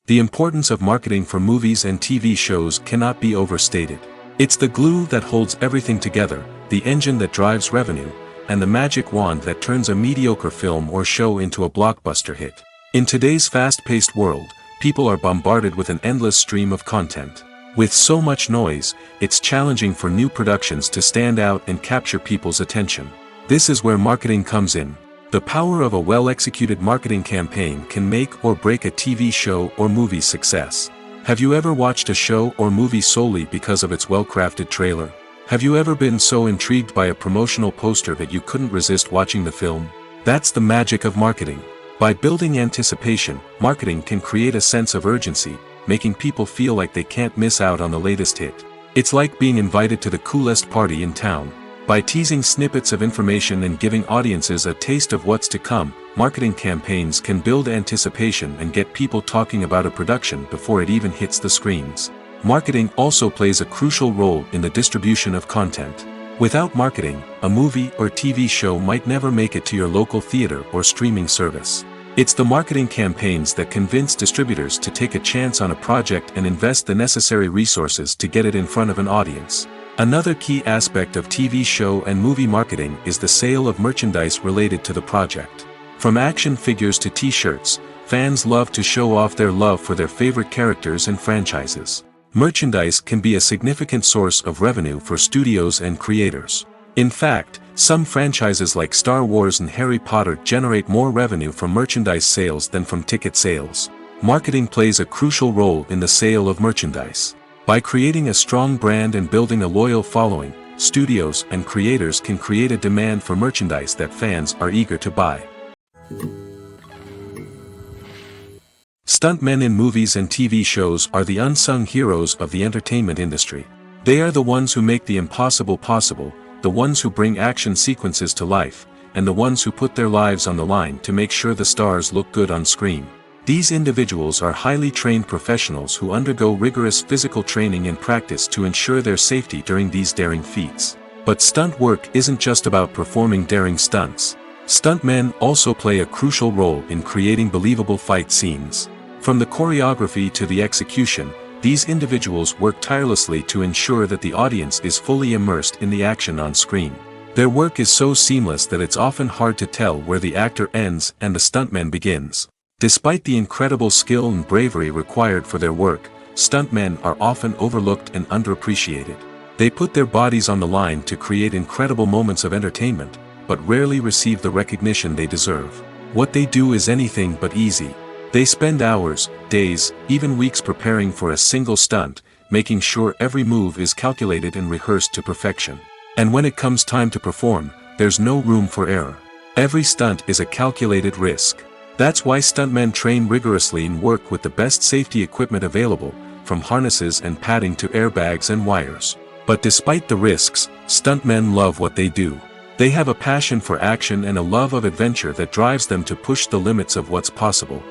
The importance of marketing for movies and TV shows cannot be overstated. It's the glue that holds everything together, the engine that drives revenue, and the magic wand that turns a mediocre film or show into a blockbuster hit. In today's fast-paced world, people are bombarded with an endless stream of content. With so much noise, it's challenging for new productions to stand out and capture people's attention. This is where marketing comes in. The power of a well-executed marketing campaign can make or break a TV show or movie's success. Have you ever watched a show or movie solely because of its well-crafted trailer? Have you ever been so intrigued by a promotional poster that you couldn't resist watching the film? That's the magic of marketing. By building anticipation, marketing can create a sense of urgency, making people feel like they can't miss out on the latest hit. It's like being invited to the coolest party in town. By teasing snippets of information and giving audiences a taste of what's to come, marketing campaigns can build anticipation and get people talking about a production before it even hits the screens. Marketing also plays a crucial role in the distribution of content. Without marketing, a movie or TV show might never make it to your local theater or streaming service. It's the marketing campaigns that convince distributors to take a chance on a project and invest the necessary resources to get it in front of an audience. Another key aspect of TV show and movie marketing is the sale of merchandise related to the project. From action figures to t-shirts, fans love to show off their love for their favorite characters and franchises. Merchandise can be a significant source of revenue for studios and creators. In fact, some franchises like Star Wars and Harry Potter generate more revenue from merchandise sales than from ticket sales. Marketing plays a crucial role in the sale of merchandise. By creating a strong brand and building a loyal following, studios and creators can create a demand for merchandise that fans are eager to buy. Stuntmen in movies and TV shows are the unsung heroes of the entertainment industry. They are the ones who make the impossible possible, the ones who bring action sequences to life, and the ones who put their lives on the line to make sure the stars look good on screen. These individuals are highly trained professionals who undergo rigorous physical training and practice to ensure their safety during these daring feats. But stunt work isn't just about performing daring stunts. Stuntmen also play a crucial role in creating believable fight scenes. From the choreography to the execution, these individuals work tirelessly to ensure that the audience is fully immersed in the action on screen. Their work is so seamless that it's often hard to tell where the actor ends and the stuntman begins. Despite the incredible skill and bravery required for their work, stuntmen are often overlooked and underappreciated. They put their bodies on the line to create incredible moments of entertainment, but rarely receive the recognition they deserve. What they do is anything but easy. They spend hours, days, even weeks preparing for a single stunt, making sure every move is calculated and rehearsed to perfection. And when it comes time to perform, there's no room for error. Every stunt is a calculated risk. That's why stuntmen train rigorously and work with the best safety equipment available, from harnesses and padding to airbags and wires. But despite the risks, stuntmen love what they do. They have a passion for action and a love of adventure that drives them to push the limits of what's possible.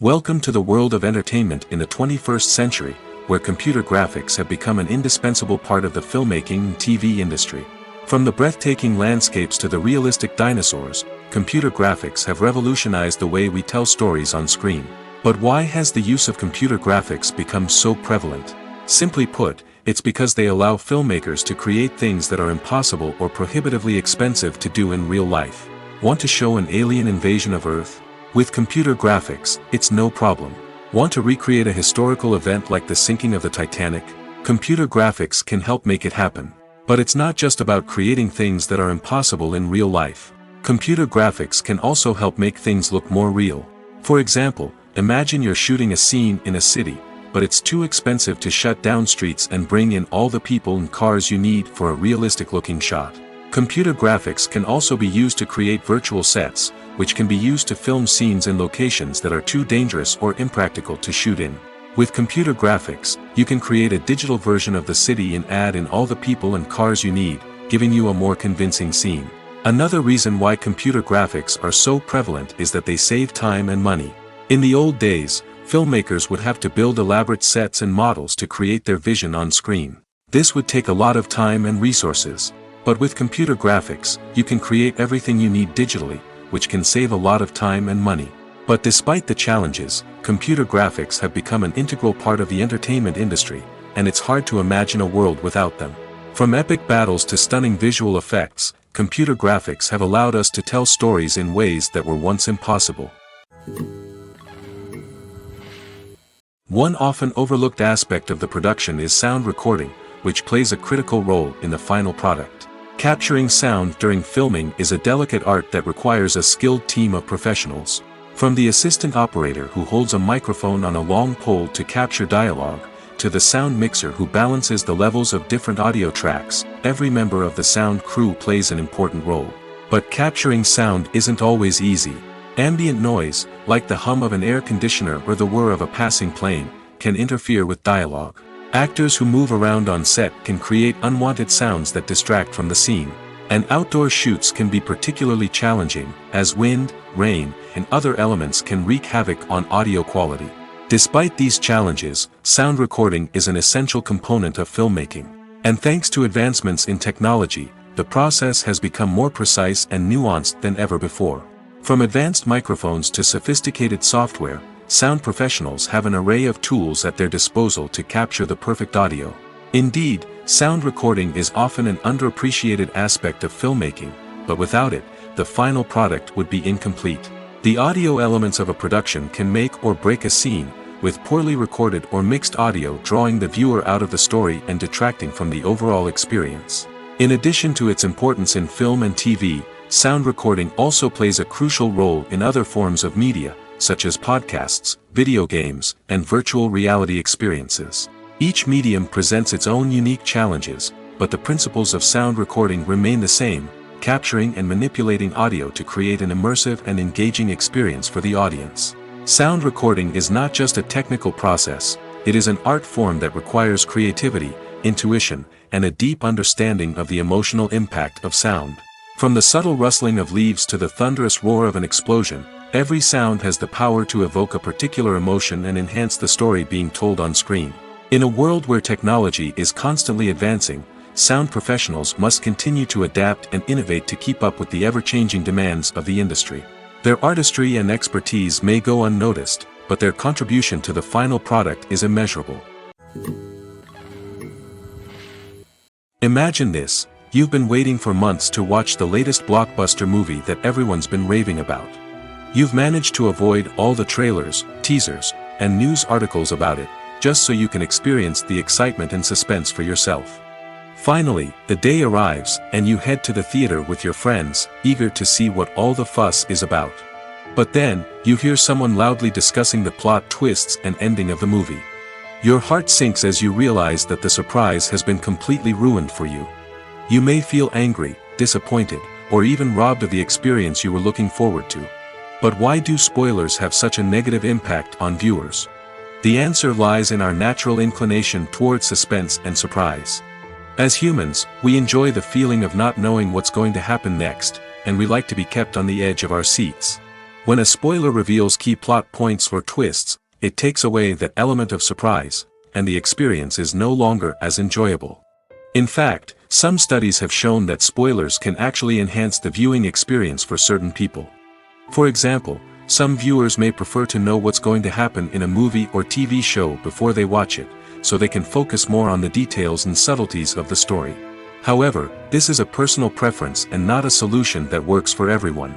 Welcome to the world of entertainment in the 21st century, where computer graphics have become an indispensable part of the filmmaking and TV industry. From the breathtaking landscapes to the realistic dinosaurs, computer graphics have revolutionized the way we tell stories on screen. But why has the use of computer graphics become so prevalent? Simply put, it's because they allow filmmakers to create things that are impossible or prohibitively expensive to do in real life. Want to show an alien invasion of Earth? With computer graphics, it's no problem. Want to recreate a historical event like the sinking of the Titanic? Computer graphics can help make it happen. But it's not just about creating things that are impossible in real life. Computer graphics can also help make things look more real. For example, imagine you're shooting a scene in a city, but it's too expensive to shut down streets and bring in all the people and cars you need for a realistic-looking shot. Computer graphics can also be used to create virtual sets, which can be used to film scenes in locations that are too dangerous or impractical to shoot in. With computer graphics, you can create a digital version of the city and add in all the people and cars you need, giving you a more convincing scene. Another reason why computer graphics are so prevalent is that they save time and money. In the old days, filmmakers would have to build elaborate sets and models to create their vision on screen. This would take a lot of time and resources. But with computer graphics, you can create everything you need digitally, which can save a lot of time and money. But despite the challenges, computer graphics have become an integral part of the entertainment industry, and it's hard to imagine a world without them. From epic battles to stunning visual effects, computer graphics have allowed us to tell stories in ways that were once impossible. One often overlooked aspect of the production is sound recording, which plays a critical role in the final product. Capturing sound during filming is a delicate art that requires a skilled team of professionals. From the assistant operator who holds a microphone on a long pole to capture dialogue, to the sound mixer who balances the levels of different audio tracks, every member of the sound crew plays an important role. But capturing sound isn't always easy. Ambient noise, like the hum of an air conditioner or the whir of a passing plane, can interfere with dialogue. Actors who move around on set can create unwanted sounds that distract from the scene. And outdoor shoots can be particularly challenging, as wind, rain, and other elements can wreak havoc on audio quality. Despite these challenges, sound recording is an essential component of filmmaking. And thanks to advancements in technology, the process has become more precise and nuanced than ever before. From advanced microphones to sophisticated software, sound professionals have an array of tools at their disposal to capture the perfect audio. Indeed, sound recording is often an underappreciated aspect of filmmaking, but without it, the final product would be incomplete. The audio elements of a production can make or break a scene, with poorly recorded or mixed audio drawing the viewer out of the story and detracting from the overall experience. In addition to its importance in film and TV, sound recording also plays a crucial role in other forms of media, such as podcasts, video games, and virtual reality experiences. Each medium presents its own unique challenges, but the principles of sound recording remain the same, capturing and manipulating audio to create an immersive and engaging experience for the audience. Sound recording is not just a technical process, it is an art form that requires creativity, intuition, and a deep understanding of the emotional impact of sound. From the subtle rustling of leaves to the thunderous roar of an explosion, every sound has the power to evoke a particular emotion and enhance the story being told on screen. In a world where technology is constantly advancing, sound professionals must continue to adapt and innovate to keep up with the ever-changing demands of the industry. Their artistry and expertise may go unnoticed, but their contribution to the final product is immeasurable. Imagine this: you've been waiting for months to watch the latest blockbuster movie that everyone's been raving about. You've managed to avoid all the trailers, teasers, and news articles about it, just so you can experience the excitement and suspense for yourself. Finally, the day arrives, and you head to the theater with your friends, eager to see what all the fuss is about. But then, you hear someone loudly discussing the plot twists and ending of the movie. Your heart sinks as you realize that the surprise has been completely ruined for you. You may feel angry, disappointed, or even robbed of the experience you were looking forward to. But why do spoilers have such a negative impact on viewers? The answer lies in our natural inclination toward suspense and surprise. As humans, we enjoy the feeling of not knowing what's going to happen next, and we like to be kept on the edge of our seats. When a spoiler reveals key plot points or twists, it takes away that element of surprise, and the experience is no longer as enjoyable. In fact, some studies have shown that spoilers can actually enhance the viewing experience for certain people. For example, some viewers may prefer to know what's going to happen in a movie or TV show before they watch it, so they can focus more on the details and subtleties of the story. However, this is a personal preference and not a solution that works for everyone.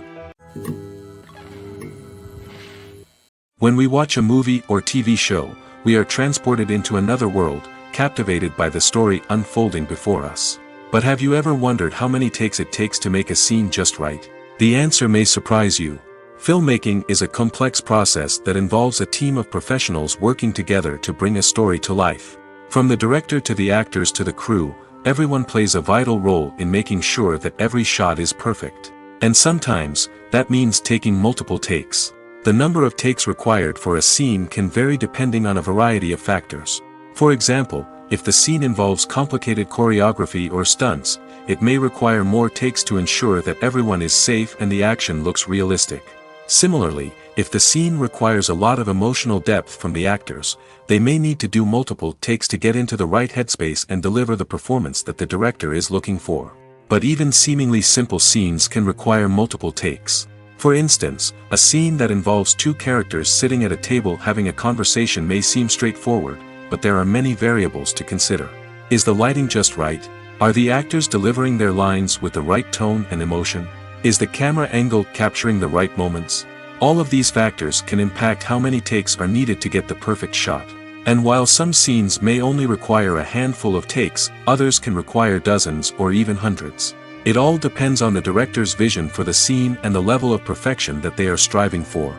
When we watch a movie or TV show, we are transported into another world, captivated by the story unfolding before us. But have you ever wondered how many takes it takes to make a scene just right? The answer may surprise you. Filmmaking is a complex process that involves a team of professionals working together to bring a story to life. From the director to the actors to the crew, everyone plays a vital role in making sure that every shot is perfect. And sometimes, that means taking multiple takes. The number of takes required for a scene can vary depending on a variety of factors. For example, if the scene involves complicated choreography or stunts, it may require more takes to ensure that everyone is safe and the action looks realistic. Similarly, if the scene requires a lot of emotional depth from the actors, they may need to do multiple takes to get into the right headspace and deliver the performance that the director is looking for. But even seemingly simple scenes can require multiple takes. For instance, a scene that involves two characters sitting at a table having a conversation may seem straightforward, but there are many variables to consider. Is the lighting just right? Are the actors delivering their lines with the right tone and emotion? Is the camera angle capturing the right moments? All of these factors can impact how many takes are needed to get the perfect shot. And while some scenes may only require a handful of takes, others can require dozens or even hundreds. It all depends on the director's vision for the scene and the level of perfection that they are striving for.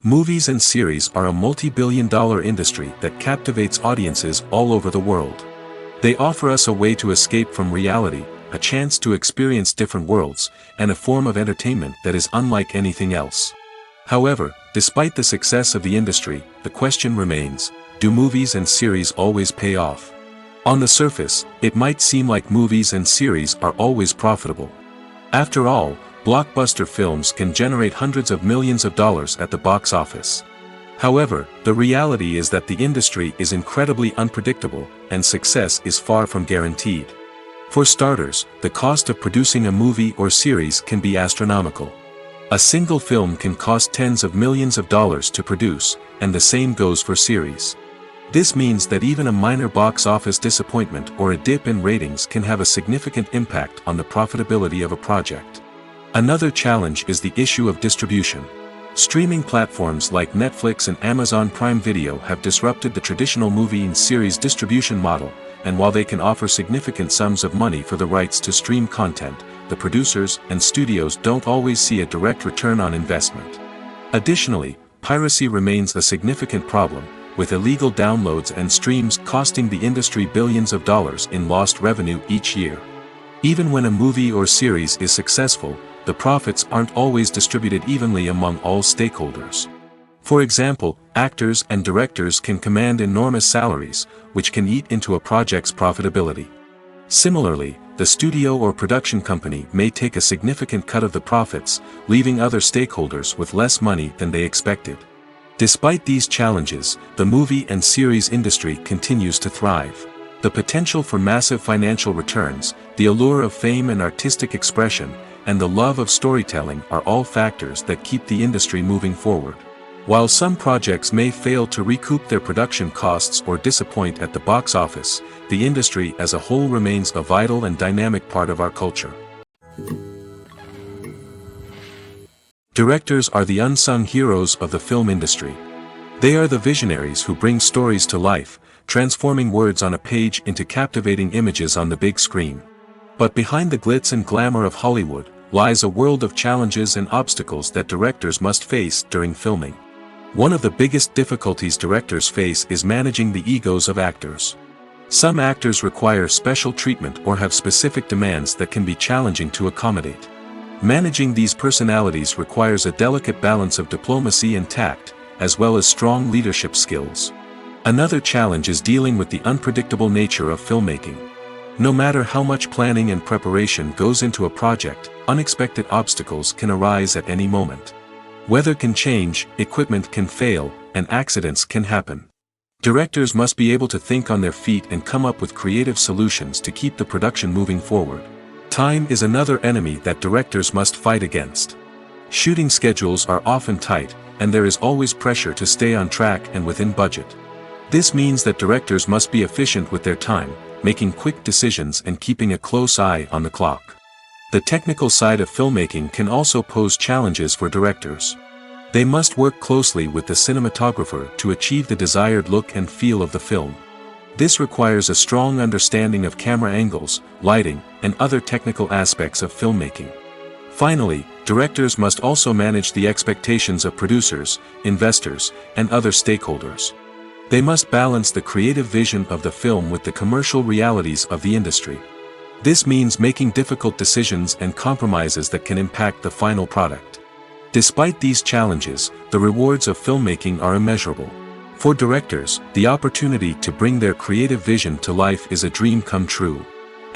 Movies and series are a multi-billion-dollar industry that captivates audiences all over the world. They offer us a way to escape from reality, a chance to experience different worlds, and a form of entertainment that is unlike anything else. However, despite the success of the industry, the question remains: do movies and series always pay off? On the surface, it might seem like movies and series are always profitable. After all, blockbuster films can generate hundreds of millions of dollars at the box office. However, the reality is that the industry is incredibly unpredictable, and success is far from guaranteed. For starters, the cost of producing a movie or series can be astronomical. A single film can cost tens of millions of dollars to produce, and the same goes for series. This means that even a minor box office disappointment or a dip in ratings can have a significant impact on the profitability of a project. Another challenge is the issue of distribution. Streaming platforms like Netflix and Amazon Prime Video have disrupted the traditional movie and series distribution model, and while they can offer significant sums of money for the rights to stream content, the producers and studios don't always see a direct return on investment. Additionally, piracy remains a significant problem, with illegal downloads and streams costing the industry billions of dollars in lost revenue each year. Even when a movie or series is successful, the profits aren't always distributed evenly among all stakeholders. For example, actors and directors can command enormous salaries, which can eat into a project's profitability. Similarly, the studio or production company may take a significant cut of the profits, leaving other stakeholders with less money than they expected. Despite these challenges, the movie and series industry continues to thrive. The potential for massive financial returns, the allure of fame and artistic expression, and the love of storytelling are all factors that keep the industry moving forward. While some projects may fail to recoup their production costs or disappoint at the box office, the industry as a whole remains a vital and dynamic part of our culture. Directors are the unsung heroes of the film industry. They are the visionaries who bring stories to life, transforming words on a page into captivating images on the big screen. But behind the glitz and glamour of Hollywood, lies a world of challenges and obstacles that directors must face during filming. One of the biggest difficulties directors face is managing the egos of actors. Some actors require special treatment or have specific demands that can be challenging to accommodate. Managing these personalities requires a delicate balance of diplomacy and tact, as well as strong leadership skills. Another challenge is dealing with the unpredictable nature of filmmaking. No matter how much planning and preparation goes into a project, unexpected obstacles can arise at any moment. Weather can change, equipment can fail, and accidents can happen. Directors must be able to think on their feet and come up with creative solutions to keep the production moving forward. Time is another enemy that directors must fight against. Shooting schedules are often tight, and there is always pressure to stay on track and within budget. This means that directors must be efficient with their time, making quick decisions and keeping a close eye on the clock. The technical side of filmmaking can also pose challenges for directors. They must work closely with the cinematographer to achieve the desired look and feel of the film. This requires a strong understanding of camera angles, lighting, and other technical aspects of filmmaking. Finally, directors must also manage the expectations of producers, investors, and other stakeholders. They must balance the creative vision of the film with the commercial realities of the industry. This means making difficult decisions and compromises that can impact the final product. Despite these challenges, the rewards of filmmaking are immeasurable. For directors, the opportunity to bring their creative vision to life is a dream come true.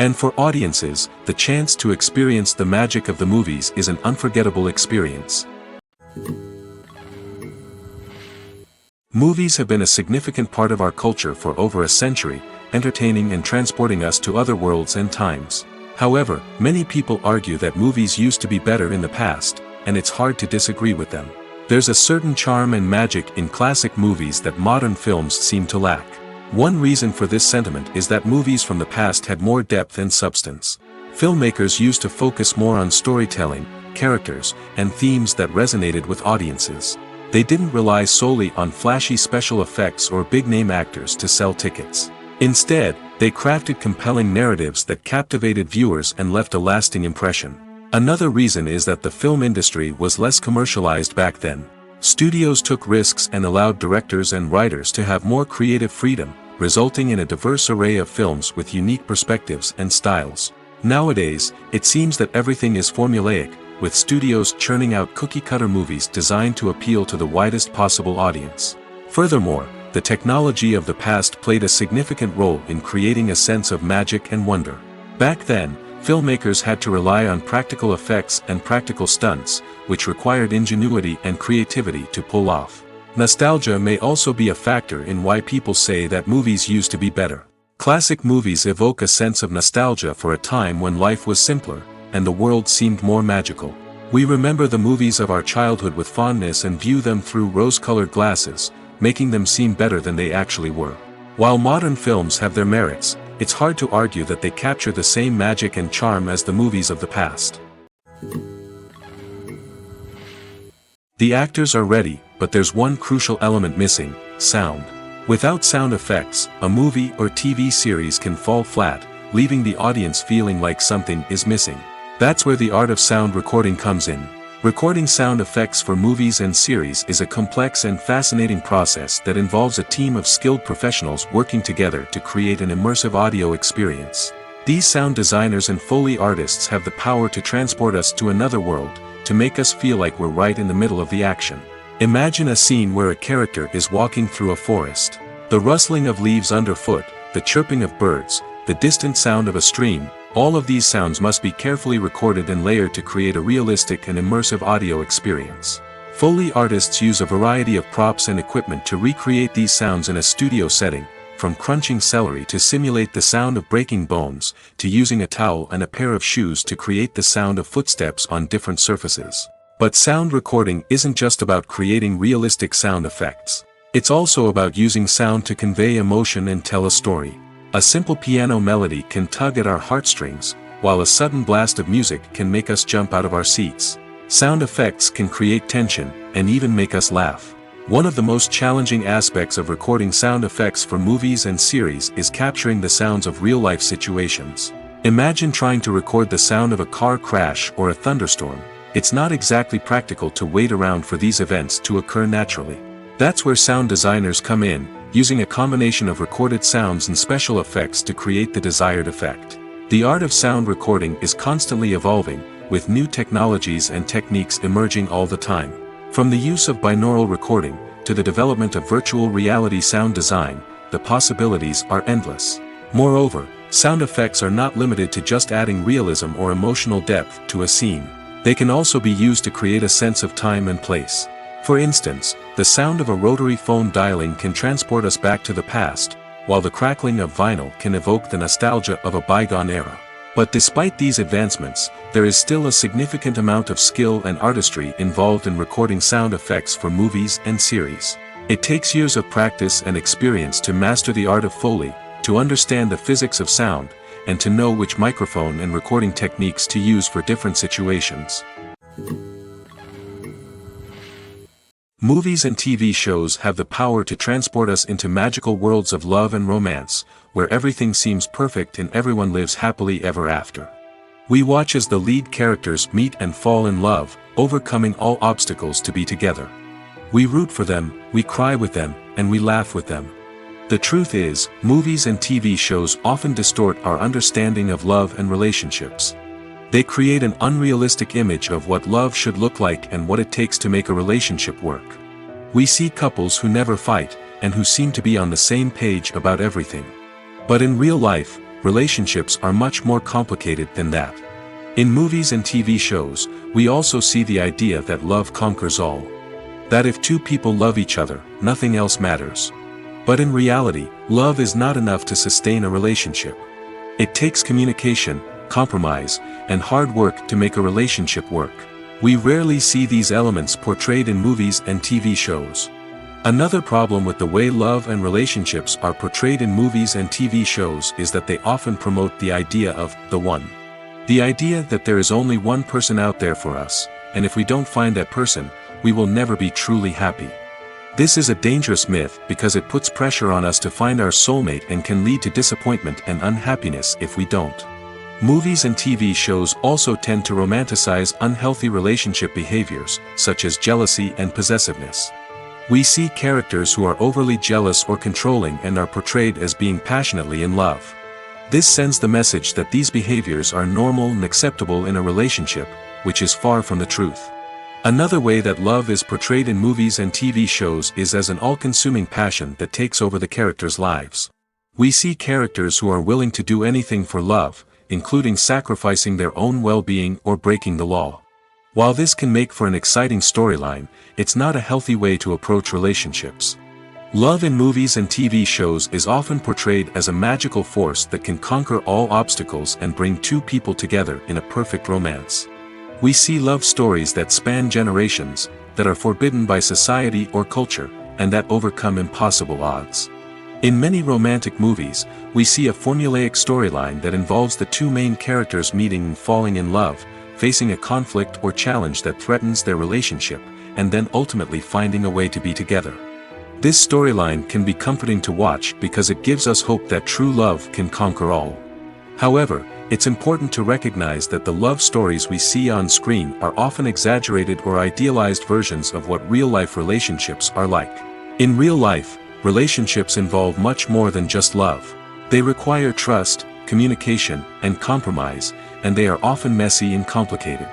And for audiences, the chance to experience the magic of the movies is an unforgettable experience. Movies have been a significant part of our culture for over a century, entertaining and transporting us to other worlds and times. However, many people argue that movies used to be better in the past, and it's hard to disagree with them. There's a certain charm and magic in classic movies that modern films seem to lack. One reason for this sentiment is that movies from the past had more depth and substance. Filmmakers used to focus more on storytelling, characters, and themes that resonated with audiences. They didn't rely solely on flashy special effects or big-name actors to sell tickets. Instead, they crafted compelling narratives that captivated viewers and left a lasting impression. Another reason is that the film industry was less commercialized back then. Studios took risks and allowed directors and writers to have more creative freedom, resulting in a diverse array of films with unique perspectives and styles. Nowadays, it seems that everything is formulaic, with studios churning out cookie-cutter movies designed to appeal to the widest possible audience. Furthermore, the technology of the past played a significant role in creating a sense of magic and wonder. Back then, filmmakers had to rely on practical effects and practical stunts, which required ingenuity and creativity to pull off. Nostalgia may also be a factor in why people say that movies used to be better. Classic movies evoke a sense of nostalgia for a time when life was simpler, and the world seemed more magical. We remember the movies of our childhood with fondness and view them through rose-colored glasses, making them seem better than they actually were. While modern films have their merits, it's hard to argue that they capture the same magic and charm as the movies of the past. The actors are ready, but there's one crucial element missing: sound. Without sound effects, a movie or TV series can fall flat, leaving the audience feeling like something is missing. That's where the art of sound recording comes in. Recording sound effects for movies and series is a complex and fascinating process that involves a team of skilled professionals working together to create an immersive audio experience. These sound designers and Foley artists have the power to transport us to another world, to make us feel like we're right in the middle of the action. Imagine a scene where a character is walking through a forest. The rustling of leaves underfoot, the chirping of birds, the distant sound of a stream, all of these sounds must be carefully recorded and layered to create a realistic and immersive audio experience. Foley artists use a variety of props and equipment to recreate these sounds in a studio setting, from crunching celery to simulate the sound of breaking bones, to using a towel and a pair of shoes to create the sound of footsteps on different surfaces. But sound recording isn't just about creating realistic sound effects. It's also about using sound to convey emotion and tell a story. A simple piano melody can tug at our heartstrings, while a sudden blast of music can make us jump out of our seats. Sound effects can create tension, and even make us laugh. One of the most challenging aspects of recording sound effects for movies and series is capturing the sounds of real-life situations. Imagine trying to record the sound of a car crash or a thunderstorm. It's not exactly practical to wait around for these events to occur naturally. That's where sound designers come in, using a combination of recorded sounds and special effects to create the desired effect. The art of sound recording is constantly evolving, with new technologies and techniques emerging all the time. From the use of binaural recording, to the development of virtual reality sound design, the possibilities are endless. Moreover, sound effects are not limited to just adding realism or emotional depth to a scene. They can also be used to create a sense of time and place. For instance, the sound of a rotary phone dialing can transport us back to the past, while the crackling of vinyl can evoke the nostalgia of a bygone era. But despite these advancements, there is still a significant amount of skill and artistry involved in recording sound effects for movies and series. It takes years of practice and experience to master the art of Foley, to understand the physics of sound, and to know which microphone and recording techniques to use for different situations. Movies and TV shows have the power to transport us into magical worlds of love and romance, where everything seems perfect and everyone lives happily ever after. We watch as the lead characters meet and fall in love, overcoming all obstacles to be together. We root for them, we cry with them, and we laugh with them. The truth is, movies and TV shows often distort our understanding of love and relationships. They create an unrealistic image of what love should look like and what it takes to make a relationship work. We see couples who never fight, and who seem to be on the same page about everything. But in real life, relationships are much more complicated than that. In movies and TV shows, we also see the idea that love conquers all. That if two people love each other, nothing else matters. But in reality, love is not enough to sustain a relationship. It takes communication, compromise, and hard work to make a relationship work. We rarely see these elements portrayed in movies and TV shows. Another problem with the way love and relationships are portrayed in movies and TV shows is that they often promote the idea of the one. The idea that there is only one person out there for us, and if we don't find that person, we will never be truly happy. This is a dangerous myth because it puts pressure on us to find our soulmate and can lead to disappointment and unhappiness if we don't. Movies and TV shows also tend to romanticize unhealthy relationship behaviors, such as jealousy and possessiveness. We see characters who are overly jealous or controlling and are portrayed as being passionately in love. This sends the message that these behaviors are normal and acceptable in a relationship, which is far from the truth. Another way that love is portrayed in movies and TV shows is as an all-consuming passion that takes over the characters' lives. We see characters who are willing to do anything for love, including sacrificing their own well-being or breaking the law. While this can make for an exciting storyline, it's not a healthy way to approach relationships. Love in movies and TV shows is often portrayed as a magical force that can conquer all obstacles and bring two people together in a perfect romance. We see love stories that span generations, that are forbidden by society or culture, and that overcome impossible odds. In many romantic movies, we see a formulaic storyline that involves the two main characters meeting and falling in love, facing a conflict or challenge that threatens their relationship, and then ultimately finding a way to be together. This storyline can be comforting to watch because it gives us hope that true love can conquer all. However, it's important to recognize that the love stories we see on screen are often exaggerated or idealized versions of what real-life relationships are like. In real life, relationships involve much more than just love. They require trust, communication, and compromise, and they are often messy and complicated.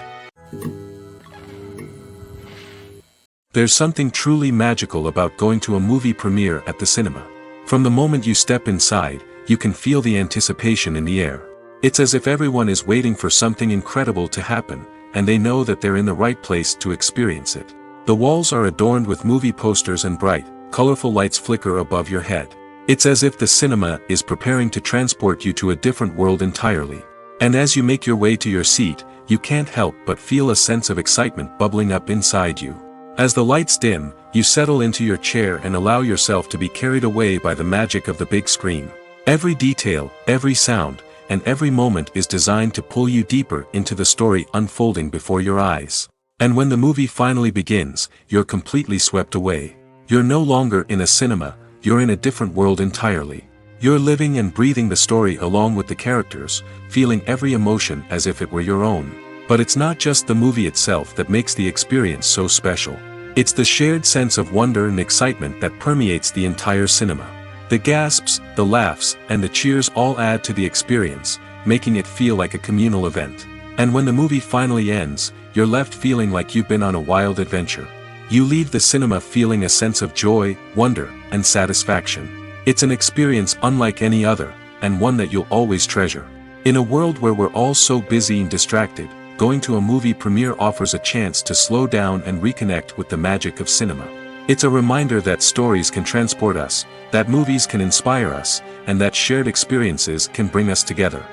There's something truly magical about going to a movie premiere at the cinema. From the moment you step inside, you can feel the anticipation in the air. It's as if everyone is waiting for something incredible to happen, and they know that they're in the right place to experience it. The walls are adorned with movie posters and bright, colorful lights flicker above your head. It's as if the cinema is preparing to transport you to a different world entirely. And as you make your way to your seat, you can't help but feel a sense of excitement bubbling up inside you. As the lights dim, you settle into your chair and allow yourself to be carried away by the magic of the big screen. Every detail, every sound, and every moment is designed to pull you deeper into the story unfolding before your eyes. And when the movie finally begins, you're completely swept away. You're no longer in a cinema, you're in a different world entirely. You're living and breathing the story along with the characters, feeling every emotion as if it were your own. But it's not just the movie itself that makes the experience so special. It's the shared sense of wonder and excitement that permeates the entire cinema. The gasps, the laughs, and the cheers all add to the experience, making it feel like a communal event. And when the movie finally ends, you're left feeling like you've been on a wild adventure. You leave the cinema feeling a sense of joy, wonder, and satisfaction. It's an experience unlike any other, and one that you'll always treasure. In a world where we're all so busy and distracted, going to a movie premiere offers a chance to slow down and reconnect with the magic of cinema. It's a reminder that stories can transport us, that movies can inspire us, and that shared experiences can bring us together.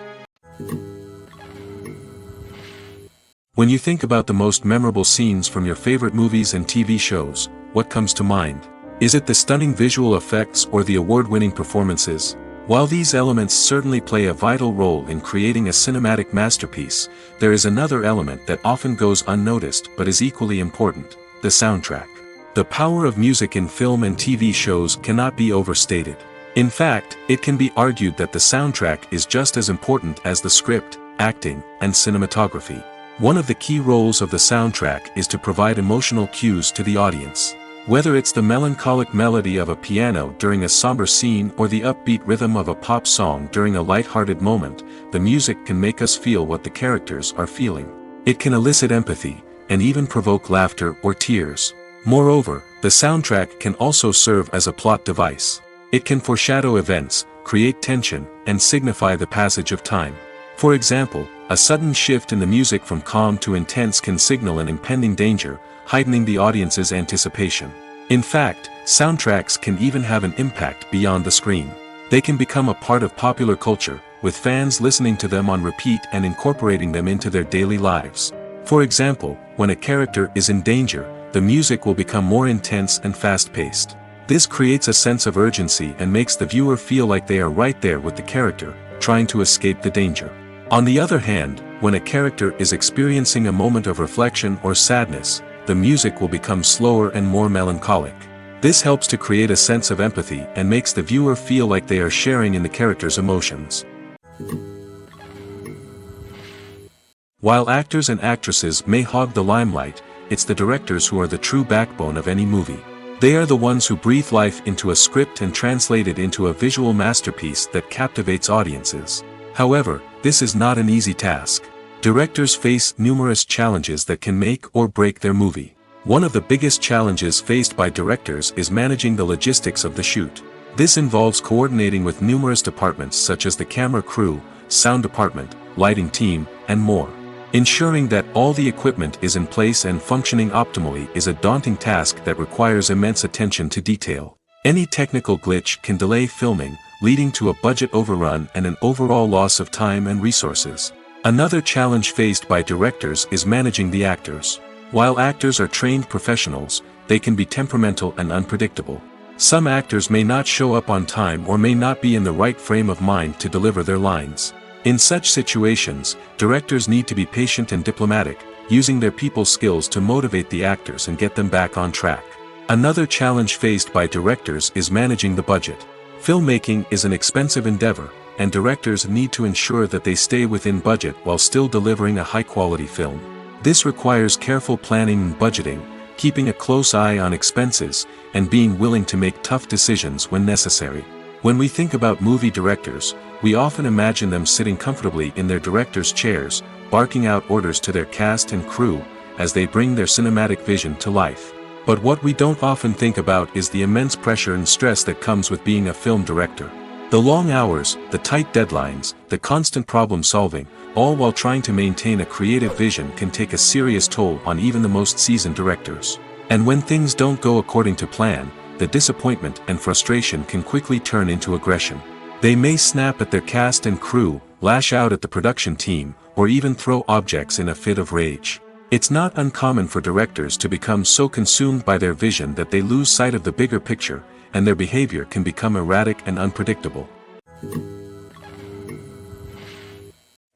When you think about the most memorable scenes from your favorite movies and TV shows, what comes to mind? Is it the stunning visual effects or the award-winning performances? While these elements certainly play a vital role in creating a cinematic masterpiece, there is another element that often goes unnoticed but is equally important: the soundtrack. The power of music in film and TV shows cannot be overstated. In fact, it can be argued that the soundtrack is just as important as the script, acting, and cinematography. One of the key roles of the soundtrack is to provide emotional cues to the audience. Whether it's the melancholic melody of a piano during a somber scene or the upbeat rhythm of a pop song during a light-hearted moment, the music can make us feel what the characters are feeling. It can elicit empathy, and even provoke laughter or tears. Moreover, the soundtrack can also serve as a plot device. It can foreshadow events, create tension, and signify the passage of time. For example, a sudden shift in the music from calm to intense can signal an impending danger, heightening the audience's anticipation. In fact, soundtracks can even have an impact beyond the screen. They can become a part of popular culture, with fans listening to them on repeat and incorporating them into their daily lives. For example, when a character is in danger, the music will become more intense and fast-paced. This creates a sense of urgency and makes the viewer feel like they are right there with the character, trying to escape the danger. On the other hand, when a character is experiencing a moment of reflection or sadness, the music will become slower and more melancholic. This helps to create a sense of empathy and makes the viewer feel like they are sharing in the character's emotions. While actors and actresses may hog the limelight, it's the directors who are the true backbone of any movie. They are the ones who breathe life into a script and translate it into a visual masterpiece that captivates audiences. However, this is not an easy task. Directors face numerous challenges that can make or break their movie. One of the biggest challenges faced by directors is managing the logistics of the shoot. This involves coordinating with numerous departments such as the camera crew, sound department, lighting team, and more. Ensuring that all the equipment is in place and functioning optimally is a daunting task that requires immense attention to detail. Any technical glitch can delay filming, leading to a budget overrun and an overall loss of time and resources. Another challenge faced by directors is managing the actors. While actors are trained professionals, they can be temperamental and unpredictable. Some actors may not show up on time or may not be in the right frame of mind to deliver their lines. In such situations, directors need to be patient and diplomatic, using their people skills to motivate the actors and get them back on track. Another challenge faced by directors is managing the budget. Filmmaking is an expensive endeavor, and directors need to ensure that they stay within budget while still delivering a high-quality film. This requires careful planning and budgeting, keeping a close eye on expenses, and being willing to make tough decisions when necessary. When we think about movie directors, we often imagine them sitting comfortably in their director's chairs, barking out orders to their cast and crew, as they bring their cinematic vision to life. But what we don't often think about is the immense pressure and stress that comes with being a film director. The long hours, the tight deadlines, the constant problem solving, all while trying to maintain a creative vision can take a serious toll on even the most seasoned directors. And when things don't go according to plan, the disappointment and frustration can quickly turn into aggression. They may snap at their cast and crew, lash out at the production team, or even throw objects in a fit of rage. It's not uncommon for directors to become so consumed by their vision that they lose sight of the bigger picture, and their behavior can become erratic and unpredictable.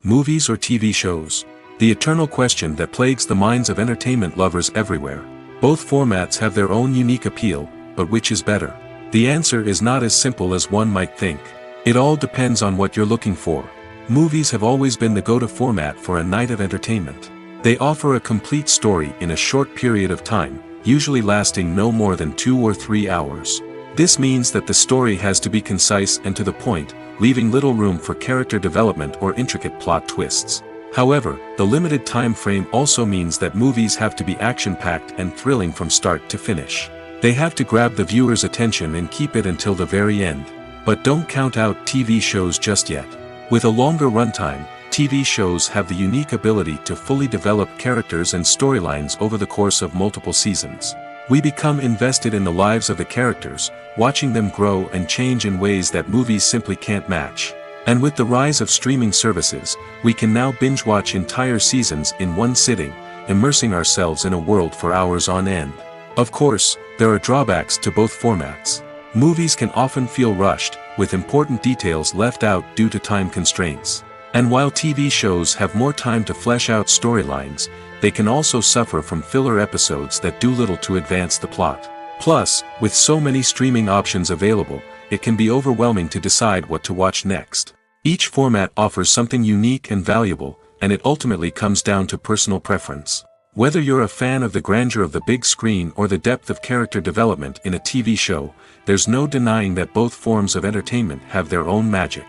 Movies or TV shows? The eternal question that plagues the minds of entertainment lovers everywhere. Both formats have their own unique appeal, but which is better? The answer is not as simple as one might think. It all depends on what you're looking for. Movies have always been the go-to format for a night of entertainment. They offer a complete story in a short period of time, usually lasting no more than 2 or 3 hours. This means that the story has to be concise and to the point, leaving little room for character development or intricate plot twists. However, the limited time frame also means that movies have to be action-packed and thrilling from start to finish. They have to grab the viewer's attention and keep it until the very end. But don't count out TV shows just yet. With a longer runtime, TV shows have the unique ability to fully develop characters and storylines over the course of multiple seasons. We become invested in the lives of the characters, watching them grow and change in ways that movies simply can't match. And with the rise of streaming services, we can now binge-watch entire seasons in one sitting, immersing ourselves in a world for hours on end. Of course, there are drawbacks to both formats. Movies can often feel rushed, with important details left out due to time constraints. And while TV shows have more time to flesh out storylines, they can also suffer from filler episodes that do little to advance the plot. Plus, with so many streaming options available, it can be overwhelming to decide what to watch next. Each format offers something unique and valuable, and it ultimately comes down to personal preference. Whether you're a fan of the grandeur of the big screen or the depth of character development in a TV show, there's no denying that both forms of entertainment have their own magic.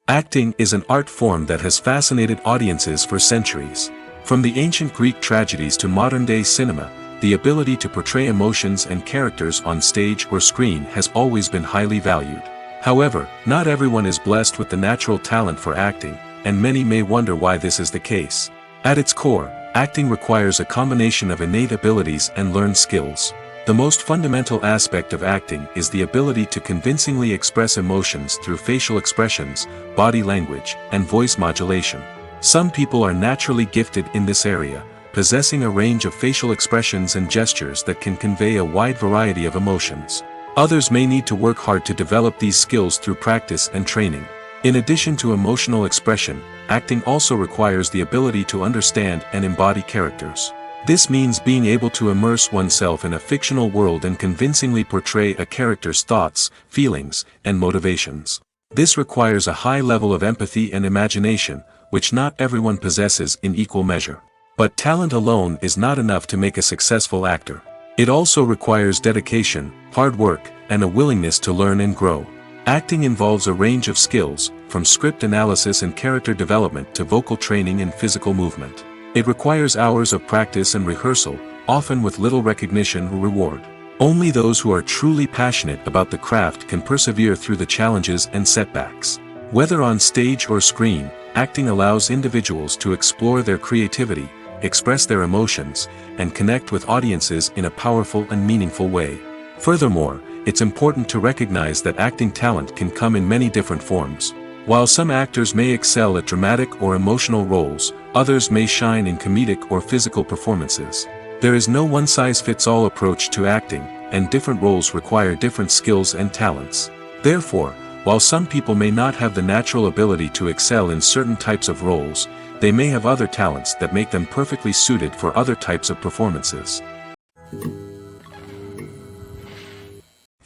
Acting is an art form that has fascinated audiences for centuries. From the ancient Greek tragedies to modern-day cinema, the ability to portray emotions and characters on stage or screen has always been highly valued. However, not everyone is blessed with the natural talent for acting, and many may wonder why this is the case. At its core, acting requires a combination of innate abilities and learned skills. The most fundamental aspect of acting is the ability to convincingly express emotions through facial expressions, body language, and voice modulation. Some people are naturally gifted in this area, possessing a range of facial expressions and gestures that can convey a wide variety of emotions. Others may need to work hard to develop these skills through practice and training. In addition to emotional expression, acting also requires the ability to understand and embody characters. This means being able to immerse oneself in a fictional world and convincingly portray a character's thoughts, feelings, and motivations. This requires a high level of empathy and imagination, which not everyone possesses in equal measure. But talent alone is not enough to make a successful actor. It also requires dedication, hard work, and a willingness to learn and grow. Acting involves a range of skills, from script analysis and character development to vocal training and physical movement. It requires hours of practice and rehearsal, often with little recognition or reward. Only those who are truly passionate about the craft can persevere through the challenges and setbacks. Whether on stage or screen, acting allows individuals to explore their creativity, express their emotions, and connect with audiences in a powerful and meaningful way. Furthermore, it's important to recognize that acting talent can come in many different forms. While some actors may excel at dramatic or emotional roles, others may shine in comedic or physical performances. There is no one-size-fits-all approach to acting, and different roles require different skills and talents. Therefore, while some people may not have the natural ability to excel in certain types of roles, they may have other talents that make them perfectly suited for other types of performances.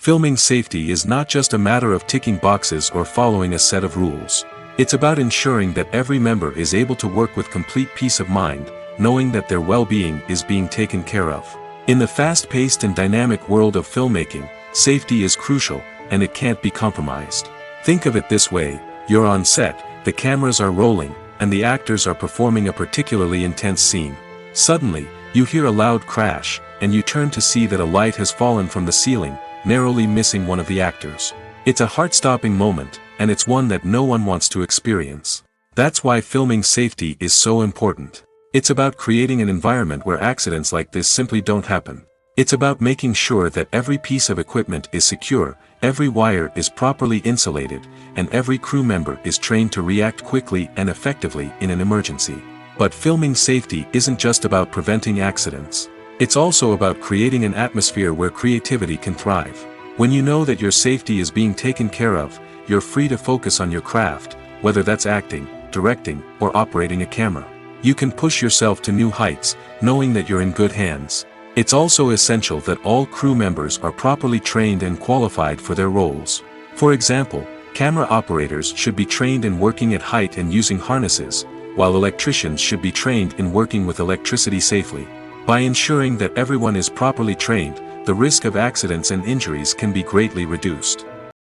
Filming safety is not just a matter of ticking boxes or following a set of rules. It's about ensuring that every member is able to work with complete peace of mind, knowing that their well-being is being taken care of. In the fast-paced and dynamic world of filmmaking, safety is crucial, and it can't be compromised. Think of it this way: you're on set, the cameras are rolling, and the actors are performing a particularly intense scene. Suddenly, you hear a loud crash, and you turn to see that a light has fallen from the ceiling, narrowly missing one of the actors. It's a heart-stopping moment, and it's one that no one wants to experience. That's why filming safety is so important. It's about creating an environment where accidents like this simply don't happen. It's about making sure that every piece of equipment is secure, every wire is properly insulated, and every crew member is trained to react quickly and effectively in an emergency. But filming safety isn't just about preventing accidents. It's also about creating an atmosphere where creativity can thrive. When you know that your safety is being taken care of, you're free to focus on your craft, whether that's acting, directing, or operating a camera. You can push yourself to new heights, knowing that you're in good hands. It's also essential that all crew members are properly trained and qualified for their roles. For example, camera operators should be trained in working at height and using harnesses, while electricians should be trained in working with electricity safely. By ensuring that everyone is properly trained, the risk of accidents and injuries can be greatly reduced.